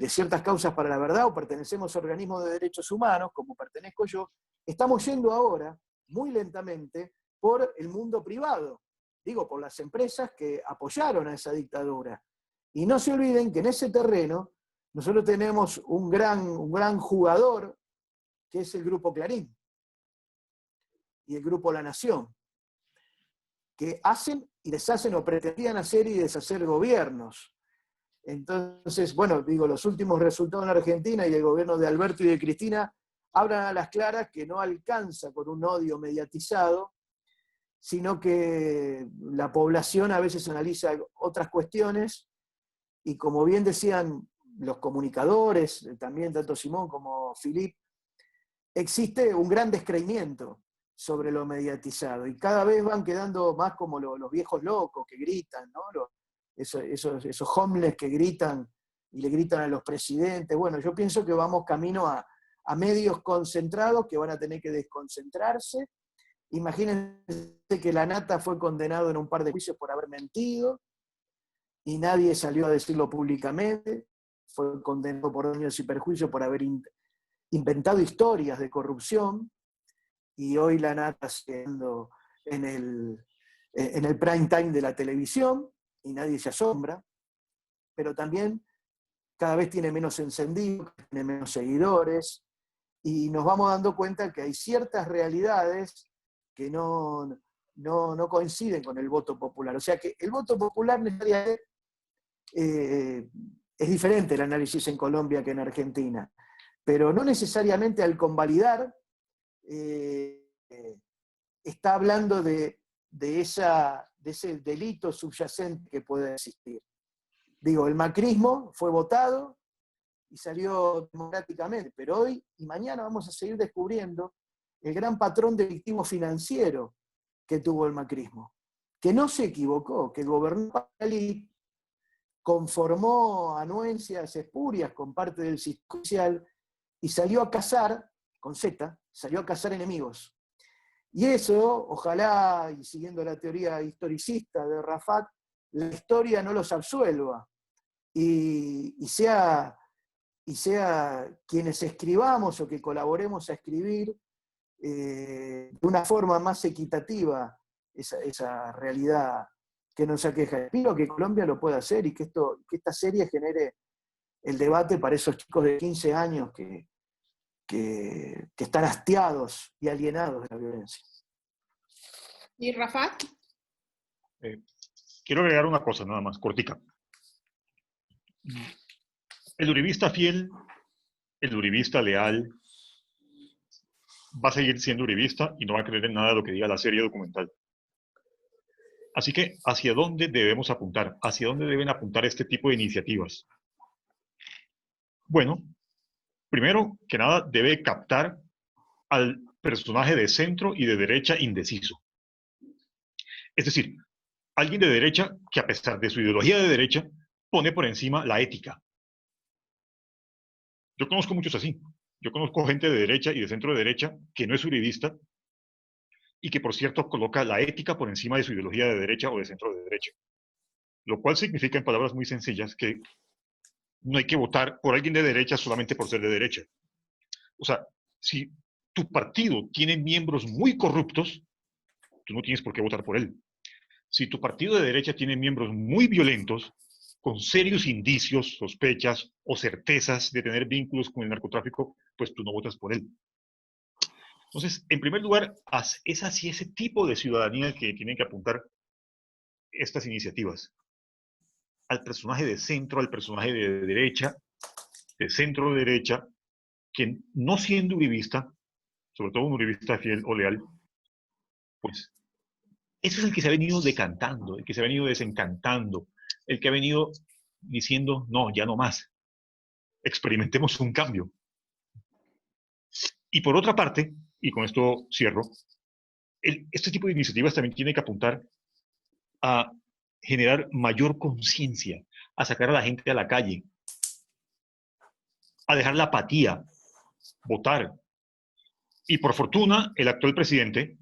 S2: ciertas causas para la verdad o pertenecemos a organismos de derechos humanos, como pertenezco yo, estamos yendo ahora, muy lentamente, por el mundo privado, por las empresas que apoyaron a esa dictadura. Y no se olviden que en ese terreno nosotros tenemos un gran jugador, que es el Grupo Clarín y el Grupo La Nación, que hacen y deshacen o pretendían hacer y deshacer gobiernos. Entonces, los últimos resultados en Argentina y el gobierno de Alberto y de Cristina hablan a las claras que no alcanza con un odio mediatizado, sino que la población a veces analiza otras cuestiones, y como bien decían los comunicadores, también tanto Simón como Philippe, existe un gran descreimiento sobre lo mediatizado, y cada vez van quedando más como los viejos locos que gritan, ¿no? esos homeless que gritan y le gritan a los presidentes. Bueno, yo pienso que vamos camino a medios concentrados que van a tener que desconcentrarse. Imagínense que Lanata fue condenado en un par de juicios por haber mentido y nadie salió a decirlo públicamente. Fue condenado por daños y perjuicios por haber inventado historias de corrupción, y hoy Lanata siendo en el prime time de la televisión y nadie se asombra, pero también cada vez tiene menos encendido, tiene menos seguidores, y nos vamos dando cuenta que hay ciertas realidades que no coinciden con el voto popular. O sea que el voto popular necesariamente es diferente el análisis en Colombia que en Argentina, pero no necesariamente al convalidar está hablando de ese delito subyacente que puede existir. Digo, el macrismo fue votado y salió democráticamente, pero hoy y mañana vamos a seguir descubriendo el gran patrón delictivo financiero que tuvo el macrismo, que no se equivocó, que gobernó y conformó anuencias espurias con parte del sistema judicial y salió a cazar, con Z, salió a cazar enemigos. Y eso, ojalá, y siguiendo la teoría historicista de Rafat, la historia no los absuelva y sea quienes escribamos o que colaboremos a escribir de una forma más equitativa esa realidad que nos aqueja. Espero que Colombia lo pueda hacer y que esta serie genere el debate para esos chicos de 15 años que están hastiados y alienados de la violencia.
S1: ¿Y Rafat?
S3: Quiero agregar una cosa nada más, cortica. El uribista fiel, el uribista leal, va a seguir siendo uribista y no va a creer en nada de lo que diga la serie documental. Así que, ¿hacia dónde debemos apuntar? ¿Hacia dónde deben apuntar este tipo de iniciativas? Bueno, primero que nada, debe captar al personaje de centro y de derecha indeciso. Es decir, alguien de derecha que, a pesar de su ideología de derecha, pone por encima la ética. Yo conozco muchos así. Yo conozco gente de derecha y de centro de derecha que no es uribista y que, por cierto, coloca la ética por encima de su ideología de derecha o de centro de derecha. Lo cual significa, en palabras muy sencillas, que no hay que votar por alguien de derecha solamente por ser de derecha. O sea, si tu partido tiene miembros muy corruptos, tú no tienes por qué votar por él. Si tu partido de derecha tiene miembros muy violentos, con serios indicios, sospechas o certezas de tener vínculos con el narcotráfico, pues tú no votas por él. Entonces, en primer lugar, es hacia ese tipo de ciudadanía que tienen que apuntar estas iniciativas. Al personaje de centro, al personaje de derecha, de centro derecha, que no siendo uribista, sobre todo un uribista fiel o leal, pues ese es el que se ha venido decantando, el que se ha venido desencantando, el que ha venido diciendo, no, ya no más, experimentemos un cambio. Y por otra parte, y con esto cierro, este tipo de iniciativas también tiene que apuntar a generar mayor conciencia, a sacar a la gente a la calle, a dejar la apatía, votar. Y por fortuna, el actual presidente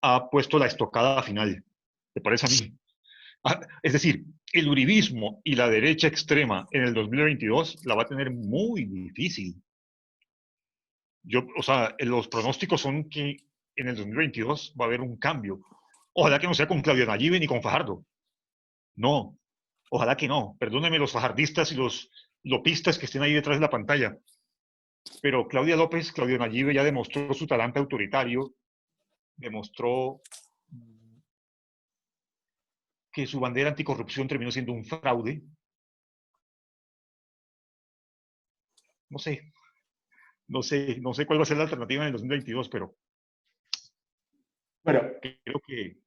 S3: ha puesto la estocada final, ¿te parece a mí? Es decir, el uribismo y la derecha extrema en el 2022 la va a tener muy difícil. O sea, los pronósticos son que en el 2022 va a haber un cambio. Ojalá que no sea con Claudia Nayibe ni con Fajardo. No, ojalá que no. Perdónenme los fajardistas y los lopistas que estén ahí detrás de la pantalla. Pero Claudia Nayibe ya demostró su talante autoritario, demostró que su bandera anticorrupción terminó siendo un fraude. No sé cuál va a ser la alternativa en el 2022, pero
S4: bueno,
S3: creo que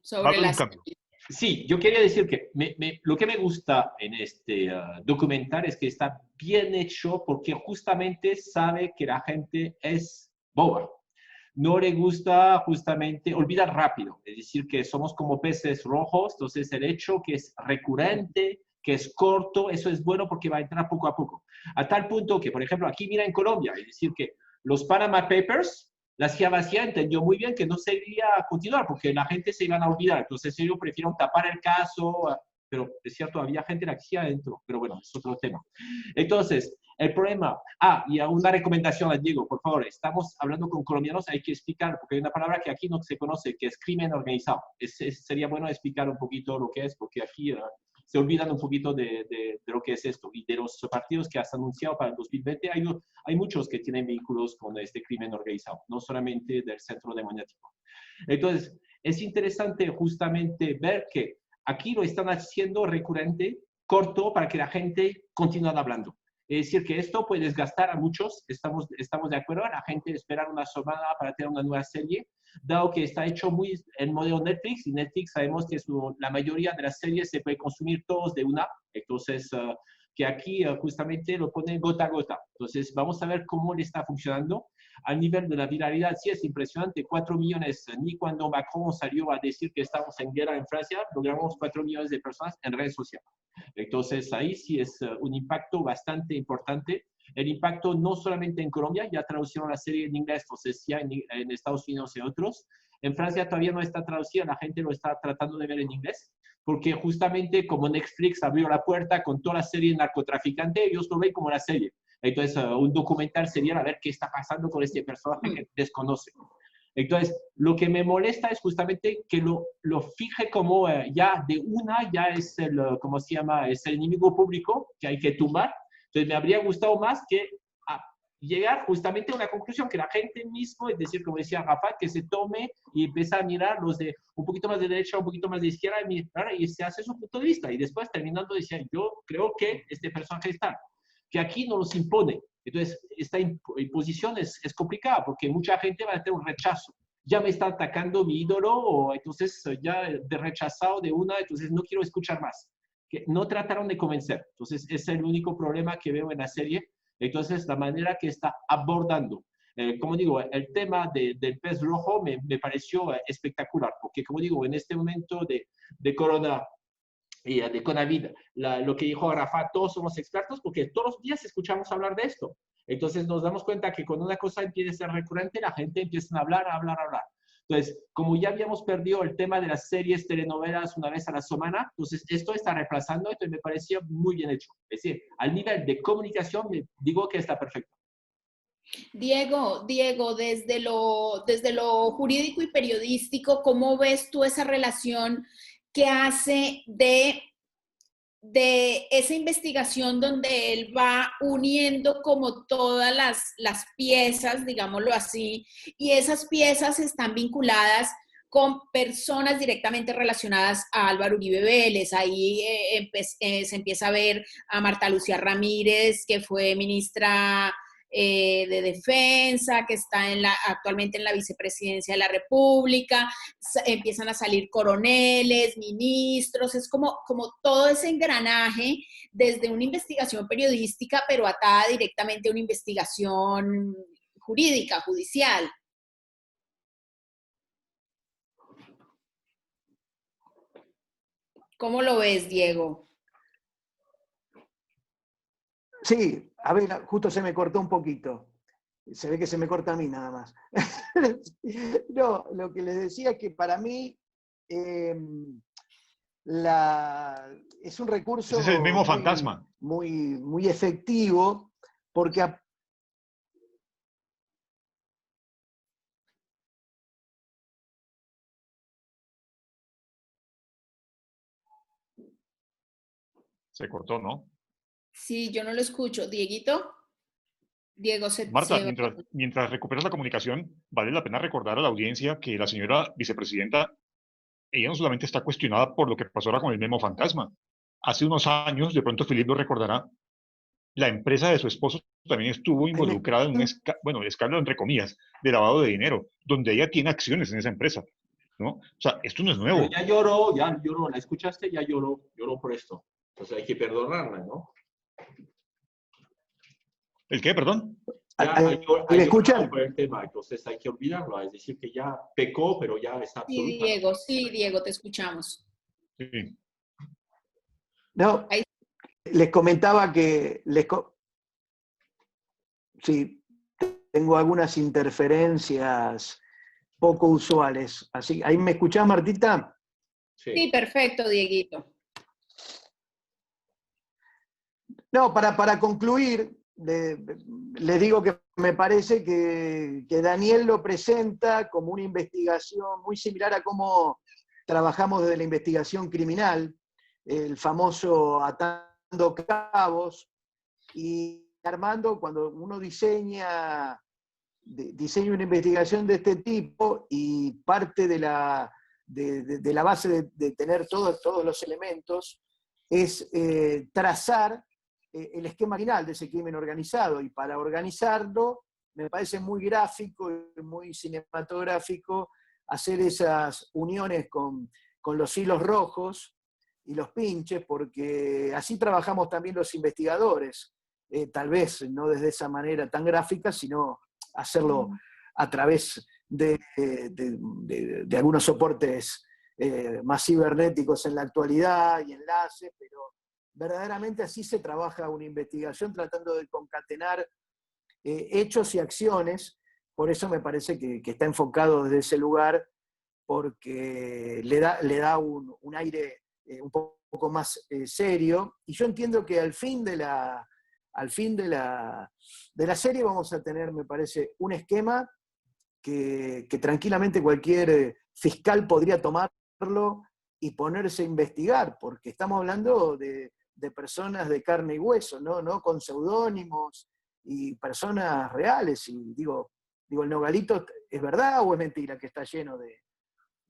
S1: sobre
S3: va a haber un cambio.
S4: Sí, yo quería decir que lo que me gusta en este documental es que está bien hecho porque justamente sabe que la gente es boba. no le gusta justamente olvidar rápido, es decir, que somos como peces rojos, entonces el hecho que es recurrente, que es corto, eso es bueno porque va a entrar poco a poco. A tal punto que, por ejemplo, aquí mira en Colombia, es decir, que los Panama Papers, la CIA vacía entendió muy bien que no sería continuar porque la gente se iban a olvidar, entonces ellos prefirieron tapar el caso, pero es cierto, había gente en la CIA adentro, pero bueno, es otro tema. Entonces, el problema, y una recomendación a Diego, por favor, estamos hablando con colombianos, hay que explicar, porque hay una palabra que aquí no se conoce, que es crimen organizado. Sería bueno explicar un poquito lo que es, porque aquí se olvidan un poquito de lo que es esto. Y de los partidos que has anunciado para el 2020, hay muchos que tienen vínculos con este crimen organizado, no solamente del centro democrático. Entonces, es interesante justamente ver que aquí lo están haciendo recurrente, corto, para que la gente continúe hablando. Es decir, que esto puede desgastar a muchos, estamos de acuerdo, a la gente esperar una semana para tener una nueva serie, dado que está hecho muy en modelo Netflix, y Netflix sabemos que la mayoría de las series se puede consumir todos de una, entonces que aquí justamente lo ponen gota a gota. Entonces vamos a ver cómo le está funcionando. Al nivel de la viralidad sí es impresionante, 4 millones, ni cuando Macron salió a decir que estamos en guerra en Francia, logramos 4 millones de personas en redes sociales. Entonces ahí sí es un impacto bastante importante. El impacto no solamente en Colombia, ya traducieron la serie en inglés, entonces ya en Estados Unidos y otros. En Francia todavía no está traducida, la gente lo está tratando de ver en inglés, porque justamente como Netflix abrió la puerta con toda la serie narcotraficante, ellos lo ven como la serie. Entonces un documental sería a ver qué está pasando con este personaje que desconoce. Entonces, lo que me molesta es justamente que lo fije como ya de una, ya es ¿cómo se llama? Es el enemigo público que hay que tumbar. Entonces, me habría gustado más que llegar justamente a una conclusión que la gente mismo, es decir, como decía Rafa, que se tome y empiece a mirar los de un poquito más de derecha, un poquito más de izquierda, y se hace su punto de vista. Y después, terminando, decía, yo creo que este personaje está, que aquí no los impone. Entonces, esta imposición es complicada porque mucha gente va a tener un rechazo. Ya me está atacando mi ídolo, o entonces ya de rechazado de una, entonces no quiero escuchar más. Que no trataron de convencer. Entonces, ese es el único problema que veo en la serie. Entonces, la manera que está abordando, como digo, el tema del pez rojo me pareció espectacular, porque como digo, en este momento de corona y de COVID, lo que dijo Rafa, todos somos expertos porque todos los días escuchamos hablar de esto. Entonces nos damos cuenta que cuando una cosa empieza a ser recurrente, la gente empieza a hablar. Entonces, como ya habíamos perdido el tema de las series, telenovelas una vez a la semana, entonces esto está reemplazando, entonces me parecía muy bien hecho. Es decir, al nivel de comunicación, digo que está perfecto.
S1: Diego, desde lo jurídico y periodístico, ¿cómo ves tú esa relación que hace de esa investigación donde él va uniendo como todas las piezas, digámoslo así, y esas piezas están vinculadas con personas directamente relacionadas a Álvaro Uribe Vélez? Ahí se empieza a ver a Marta Lucía Ramírez, que fue ministra de Defensa, que está actualmente en la vicepresidencia de la República, empiezan a salir coroneles, ministros, es como todo ese engranaje desde una investigación periodística, pero atada directamente a una investigación jurídica, judicial. ¿Cómo lo ves, Diego?
S2: Sí, a ver, justo se me cortó un poquito. Se ve que se me corta a mí nada más. No, lo que les decía es que para mí es un recurso
S3: Ese es el mismo fantasma.
S2: muy efectivo, porque
S3: Se cortó, ¿no?
S1: Sí, yo no lo escucho. ¿Dieguito? Diego
S3: Marta, mientras recuperas la comunicación, vale la pena recordar a la audiencia que la señora vicepresidenta, ella no solamente está cuestionada por lo que pasó ahora con el memo fantasma. Hace unos años, de pronto Filipe lo recordará, la empresa de su esposo también estuvo involucrada en un escándalo, entre comillas, de lavado de dinero, donde ella tiene acciones en esa empresa, ¿no? O sea, esto no es nuevo.
S4: Pero ya lloró, ¿la escuchaste? Ya lloró por esto. Entonces hay que perdonarla, ¿no?
S3: ¿El qué, perdón?
S4: Ya
S2: ¿Me escuchan?
S4: por el tema, entonces hay que olvidarlo, es decir, que ya pecó, pero ya está absoluta.
S1: Sí, Diego, te escuchamos.
S3: Sí.
S2: No,
S1: Ahí.
S2: les comentaba que sí, tengo algunas interferencias poco usuales. Así, ¿ahí me escuchás, Martita?
S1: Sí, perfecto, Dieguito.
S2: No, para concluir, les digo que me parece que Daniel lo presenta como una investigación muy similar a cómo trabajamos desde la investigación criminal, el famoso atando cabos, y Armando, cuando uno diseña una investigación de este tipo y parte de la base de tener todos los elementos, es trazar el esquema final de ese crimen organizado. Y para organizarlo, me parece muy gráfico y muy cinematográfico hacer esas uniones con los hilos rojos y los pinches, porque así trabajamos también los investigadores. Tal vez no desde esa manera tan gráfica, sino hacerlo a través de algunos soportes más cibernéticos en la actualidad y enlaces, pero verdaderamente así se trabaja una investigación, tratando de concatenar hechos y acciones. Por eso me parece que está enfocado desde ese lugar, porque le da un aire un poco más serio. Y yo entiendo que al fin de la serie vamos a tener, me parece, un esquema que tranquilamente cualquier fiscal podría tomarlo y ponerse a investigar, porque estamos hablando de personas de carne y hueso, no con seudónimos, y personas reales. Y digo, ¿el Nogalito es verdad o es mentira que está lleno de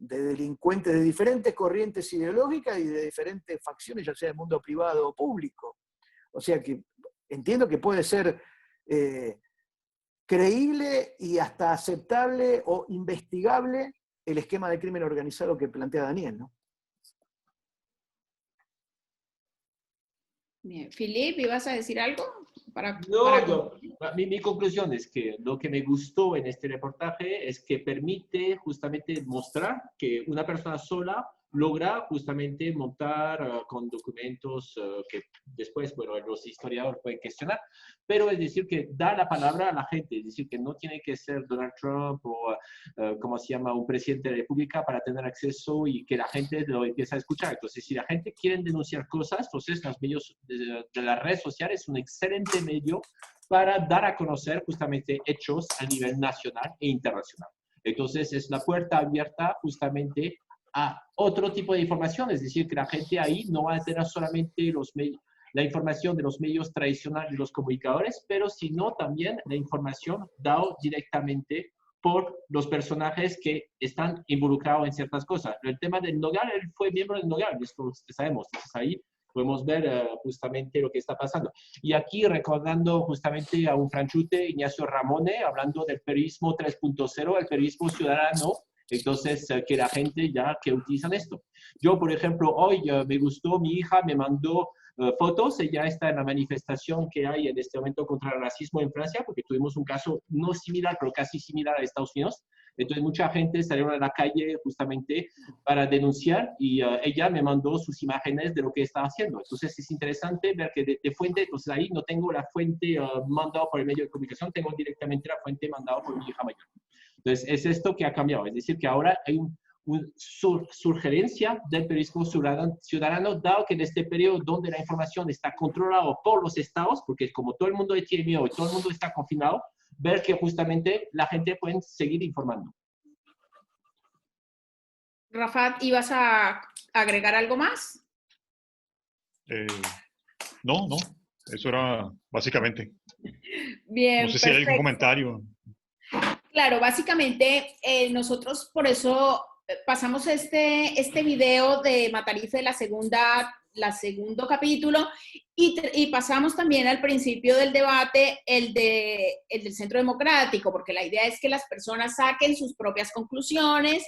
S2: delincuentes de diferentes corrientes ideológicas y de diferentes facciones, ya sea del mundo privado o público? O sea que entiendo que puede ser creíble y hasta aceptable o investigable el esquema de crimen organizado que plantea Daniel, ¿no?
S1: Bien. Philippe, ¿ibas a decir algo?
S4: Mi conclusión es que lo que me gustó en este reportaje es que permite justamente mostrar que una persona sola logra justamente montar con documentos que después, bueno, los historiadores pueden cuestionar, pero es decir, que da la palabra a la gente, es decir, que no tiene que ser Donald Trump o, ¿cómo se llama?, un presidente de la República para tener acceso y que la gente lo empiece a escuchar. Entonces, si la gente quiere denunciar cosas, entonces los medios de las redes sociales es un excelente medio para dar a conocer justamente hechos a nivel nacional e internacional. Entonces, es la puerta abierta justamente a otro tipo de información, es decir, que la gente ahí no va a tener solamente la información de los medios tradicionales de los comunicadores, pero sino también la información dada directamente por los personajes que están involucrados en ciertas cosas. El tema del Nogal, él fue miembro del Nogal, esto sabemos, entonces ahí podemos ver justamente lo que está pasando. Y aquí recordando justamente a un franchute, Ignacio Ramone, hablando del periodismo 3.0, el periodismo ciudadano, entonces que la gente ya que utilizan esto. Yo, por ejemplo, hoy me gustó, mi hija me mandó fotos, ella está en la manifestación que hay en este momento contra el racismo en Francia, porque tuvimos un caso no similar, pero casi similar a Estados Unidos. Entonces, mucha gente salió a la calle justamente para denunciar y ella me mandó sus imágenes de lo que estaba haciendo. Entonces, es interesante ver que de fuente, entonces ahí no tengo la fuente mandada por el medio de comunicación, tengo directamente la fuente mandada por mi hija mayor. Entonces, es esto que ha cambiado. Es decir, que ahora hay una sugerencia del periodismo ciudadano, dado que en este periodo donde la información está controlada por los estados, porque como todo el mundo tiene miedo y todo el mundo está confinado, ver que justamente la gente puede seguir informando.
S1: Rafat, ¿ibas a agregar algo más?
S3: No, eso era básicamente.
S1: Bien,
S3: no sé si hay algún comentario.
S1: Claro, básicamente nosotros por eso pasamos este video de Matarife, la segundo capítulo, y pasamos también al principio del debate el del Centro Democrático, porque la idea es que las personas saquen sus propias conclusiones,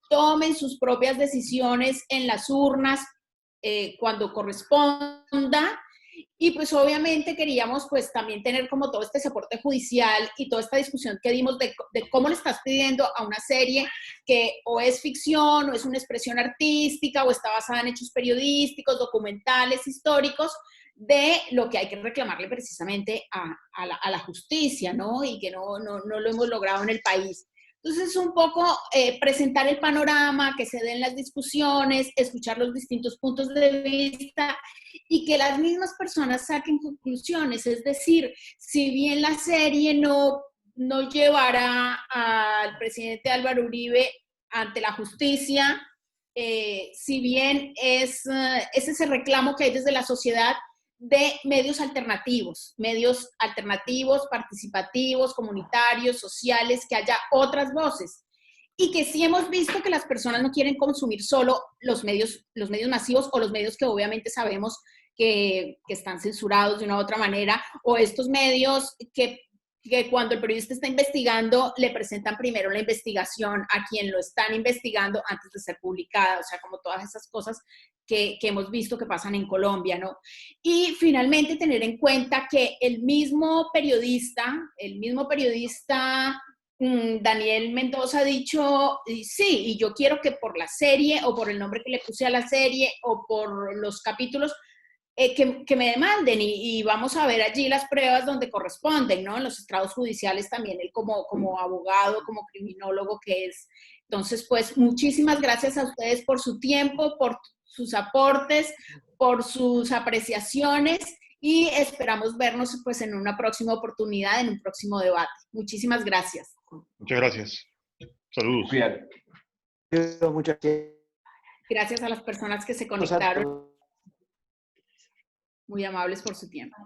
S1: tomen sus propias decisiones en las urnas cuando corresponda, Y pues obviamente queríamos pues también tener como todo este soporte judicial y toda esta discusión que dimos de cómo le estás pidiendo a una serie que o es ficción o es una expresión artística o está basada en hechos periodísticos, documentales, históricos, de lo que hay que reclamarle precisamente a la justicia, ¿no? Y que no lo hemos logrado en el país. Entonces, un poco presentar el panorama, que se den las discusiones, escuchar los distintos puntos de vista y que las mismas personas saquen conclusiones. Es decir, si bien la serie no llevará al presidente Álvaro Uribe ante la justicia, si bien es ese reclamo que hay desde la sociedad de medios alternativos, participativos, comunitarios, sociales, que haya otras voces. Y que sí hemos visto que las personas no quieren consumir solo los medios masivos o los medios que obviamente sabemos que están censurados de una u otra manera, o estos medios que cuando el periodista está investigando, le presentan primero la investigación a quien lo están investigando antes de ser publicada, o sea, como todas esas cosas que hemos visto que pasan en Colombia, ¿no? Y finalmente tener en cuenta que el mismo periodista, Daniel Mendoza ha dicho, sí, y yo quiero que por la serie, o por el nombre que le puse a la serie, o por los capítulos, que me demanden y vamos a ver allí las pruebas donde corresponden, ¿no? En los estrados judiciales también, él como abogado, como criminólogo que es. Entonces, pues, muchísimas gracias a ustedes por su tiempo, por sus aportes, por sus apreciaciones y esperamos vernos, pues, en una próxima oportunidad, en un próximo debate. Muchísimas gracias.
S3: Muchas gracias. Saludos.
S4: Bien.
S2: Muchas gracias.
S1: Gracias a las personas que se conectaron. Muy amables por su tiempo.